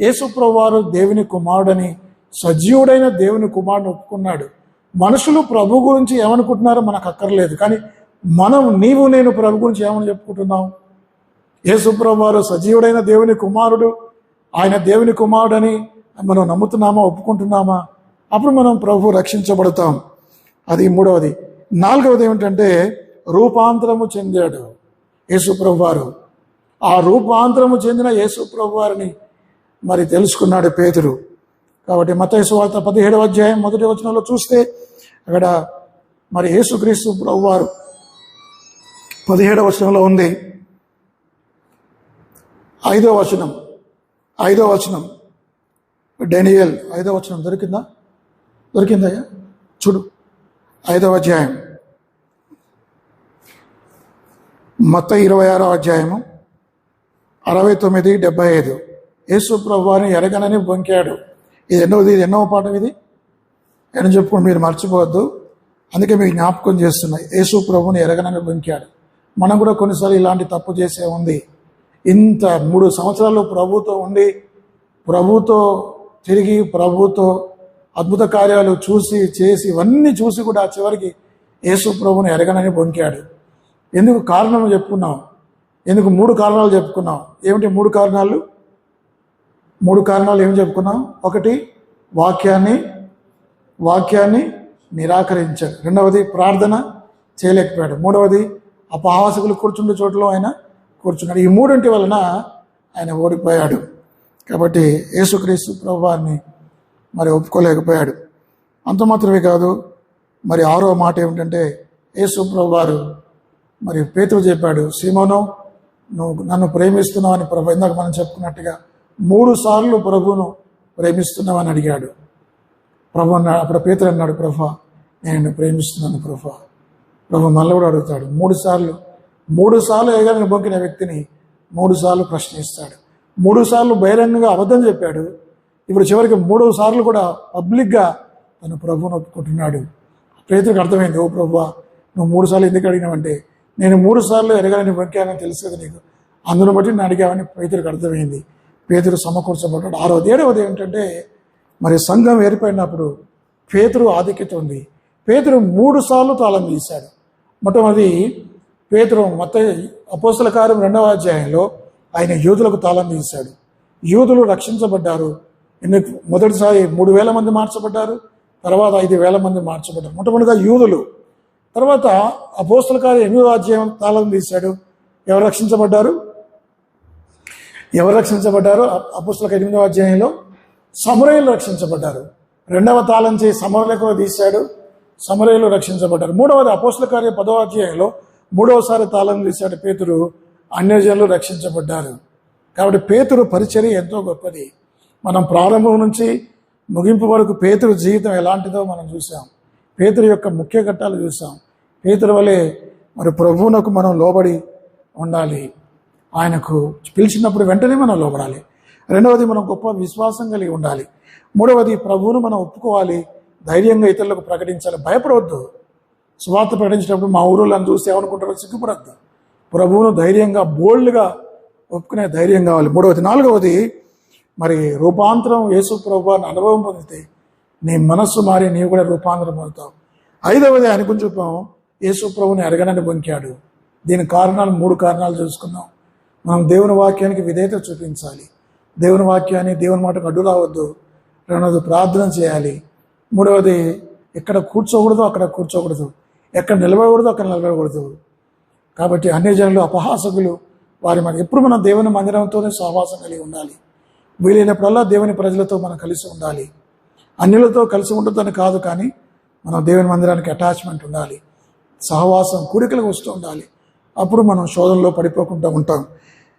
యేసు ప్రభువారు దేవుని కుమారుడని, సజీవుడైన దేవుని కుమారుని ఒప్పుకున్నాడు. మనుషులు ప్రభు గురించి ఏమనుకుంటున్నారో మనకు అక్కర్లేదు, కానీ నీవు నేను ప్రభు గురించి ఏమని చెప్పుకుంటున్నాం? యేసు ప్రభువారు సజీవుడైన దేవుని కుమారుడు, ఆయన దేవుని కుమారుడని మనం నమ్ముతున్నామా, ఒప్పుకుంటున్నామా? అప్పుడు మనం ప్రభు రక్షించబడతాం. అది మూడవది. నాలుగవది ఏమిటంటే రూపాంతరము చెందాడు యేసు ప్రభువారు. ఆ రూపాంతరము చెందిన యేసు ప్రభువారిని మరి తెలుసుకున్నాడు పేతురు. కాబట్టి మత్తయి సువార్త 17వ అధ్యాయం 1వ వచనంలో చూస్తే అక్కడ మరి యేసుక్రీస్తు ప్రభువారు 17వ వచనంలో ఉంది. 5వ వచనం డేనియేల్ 5వ వచనం దొరికిందయ్యా? చూడు, 5వ అధ్యాయం మత్తయి 26వ అధ్యాయము 69, 75. యేసు ప్రభువారిని ఎరగనని బొంకాడు. ఇది ఎన్నో పాఠం ఇది అని చెప్పుకుని మీరు మర్చిపోవద్దు. అందుకే మీకు జ్ఞాపకం చేస్తున్నాయి. యేసు ప్రభుని ఎరగనని బొంకాడు. మనం కూడా కొన్నిసార్లు ఇలాంటి తప్పు చేసే ఉంది. ఇంత 3 సంవత్సరాలు ప్రభుతో ఉండి, ప్రభుతో తిరిగి, ప్రభుతో అద్భుత కార్యాలు చేసి ఇవన్నీ చూసి కూడా చివరికి యేసు ప్రభుని ఎరగనని బొంకాడు. ఎందుకు? కారణం చెప్పుకున్నాం. ఎందుకు? 3 కారణాలు చెప్పుకున్నాం. ఏమిటి 3 కారణాలు? 3 కారణాలు ఏమి చెప్పుకున్నాం? ఒకటి, వాక్యాన్ని నిరాకరించాడు. రెండవది, ప్రార్థన చేయలేకపోయాడు. మూడవది, అపహాసకులు కూర్చుండే చోట్ల ఆయన కూర్చున్నాడు. ఈ 3 వలన ఆయన ఓడిపోయాడు. కాబట్టి యేసుక్రీస్తు ప్రభువారిని మరి ఒప్పుకోలేకపోయాడు. అంత మాత్రమే కాదు, మరి 6వ మాట ఏమిటంటే యేసు ప్రభువారు మరి పేతురు చెప్పాడు, సీమోను నువ్వు నన్ను ప్రేమిస్తున్నావు అని. ప్రభు ఇందాక మనం చెప్పుకున్నట్టుగా 3 సార్లు ప్రభువును ప్రేమిస్తున్నావని అడిగాడు. ప్రభు అన్నాడు, అప్పుడు పేతురు అన్నాడు, ప్రభా నేను ప్రేమిస్తున్నాను ప్రభా. ప్రభు మళ్ళీ కూడా అడుగుతాడు 3 సార్లు ఎగరని బొంకిన వ్యక్తిని 3 సార్లు ప్రశ్నిస్తాడు. 3 సార్లు బహిరంగంగా అబద్ధం చెప్పాడు. ఇప్పుడు చివరికి 3 సార్లు కూడా పబ్లిక్గా తను ప్రభువును ఒప్పుకుంటున్నాడు. పేతురుకి అర్థమైంది, ఓ ప్రభువా నువ్వు 3 సార్లు ఎందుకు అడిగినావంటే నేను 3 సార్లు ఎరగలని బొంకానని తెలుసు కదా నీకు, అందును బట్టి నేను అడిగామని పేతురుకి అర్థమైంది. పేతురు సమకూర్చబడ్డాడు. 6వది. 7వది ఏమిటంటే మరి సంఘం ఏర్పడినప్పుడు పేతురు ఆధిక్యత ఉంది. పేతురు 3 సార్లు తాళం తీశాడు. మొట్టమొదటి పేతురు మత్తయి అపోస్తల కార్యం 2వ అధ్యాయంలో ఆయన యూదులకు తాళం తీశాడు. యూదులు రక్షించబడ్డారు. మొదటిసారి 3,000 మంది మార్చబడ్డారు. తర్వాత 5,000 మంది మార్చబడ్డారు. మొట్టమొదటిగా యూదులు. తర్వాత అపోస్తల కార్యం 8వ అధ్యాయం తాళం తీశాడు. ఎవరు రక్షించబడ్డారు? అపోస్తల కార్యం 8వ అధ్యాయంలో సమరయులు రక్షించబడ్డారు. 2వ తాళం చేసి సమరయులకు తీశాడు. సమరయులు రక్షించబడ్డారు. 3వది అపోస్తల కార్యం 10వ అధ్యాయంలో 3వసారి తాళం తీశాడు పేతురు. అన్యజనులు రక్షించబడ్డారు. కాబట్టి పేతురు పరిచర్య ఎంతో గొప్పది. మనం ప్రారంభం నుంచి ముగింపు వరకు పేతురు జీవితం ఎలాంటిదో మనం చూసాం. పేతురు యొక్క ముఖ్య ఘట్టాలు చూసాం. పేతురు వలె మరి ప్రభువునకు మనం లోబడి ఉండాలి. ఆయనకు పిలిచినప్పుడు వెంటనే మనం లోబడాలి. రెండవది, మనం గొప్ప విశ్వాసం కలిగి ఉండాలి. మూడవది, ప్రభువును మనం ఒప్పుకోవాలి. ధైర్యంగా ఇతరులకు ప్రకటించాలి. భయపడవద్దు. సువార్త ప్రకటించినప్పుడు మా ఊరులను చూసి ఏమనుకుంటారో సిగ్గుపడద్దు. ప్రభువును ధైర్యంగా, బోల్డ్గా ఒప్పుకునే ధైర్యం కావాలి. మూడవది. నాలుగవది, మరి రూపాంతరం యేసు ప్రభువుని అనుభవం పొందితే నీ మనస్సు మారి నీవు కూడా రూపాంతరం పొందుతావు. ఐదవది, ఆయన కొంచెం యేసు ప్రభువుని ఎరగనని బొంకాడు. దీని కారణాలు 3 కారణాలు చూసుకున్నాం. మనం దేవుని వాక్యానికి విధేయత చూపించాలి. దేవుని వాక్యాన్ని, దేవుని మాటకు అడ్డు రావద్దు. రెండవది, ప్రార్థన చేయాలి. మూడవది, ఎక్కడ కూర్చోకూడదు అక్కడ కూర్చోకూడదు, ఎక్కడ నిలబడకూడదు అక్కడ నిలబడకూడదు. కాబట్టి అన్యజనులు, అపహాసకులు వారి మన ఎప్పుడు మనం దేవుని మందిరంతోనే సహవాసం కలిగి ఉండాలి. వీలైనప్పుడల్లా దేవుని ప్రజలతో మనం కలిసి ఉండాలి. అన్యులతో కలిసి ఉండొద్దని కాదు, కానీ మనం దేవుని మందిరానికి అటాచ్మెంట్ ఉండాలి. సహవాసం, కూడికలకు వస్తూ ఉండాలి. అప్పుడు మనం శోధనలో పడిపోకుండా ఉంటాం.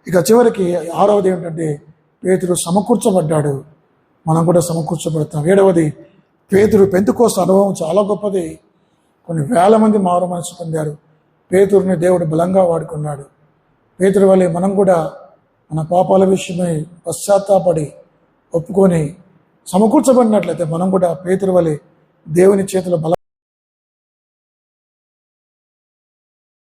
ఇక చివరికి 6వది ఏమిటంటే పేతురు సమకూర్చబడ్డాడు. మనం కూడా సమకూర్చబడతాం. 7వది, పేతురు పెంతెకోస్తు అనుభవం చాలా గొప్పది. కొన్ని వేల మంది మారు మనసు పొందారు. పేతురుని దేవుడు బలంగా వాడుకున్నాడు. పేతురు వలె మనం కూడా మన పాపాల విషయమై పశ్చాత్తాపడి ఒప్పుకొని సమకూర్చబడినట్లయితే మనం కూడా పేతురు వలె దేవుని చేతిలో బల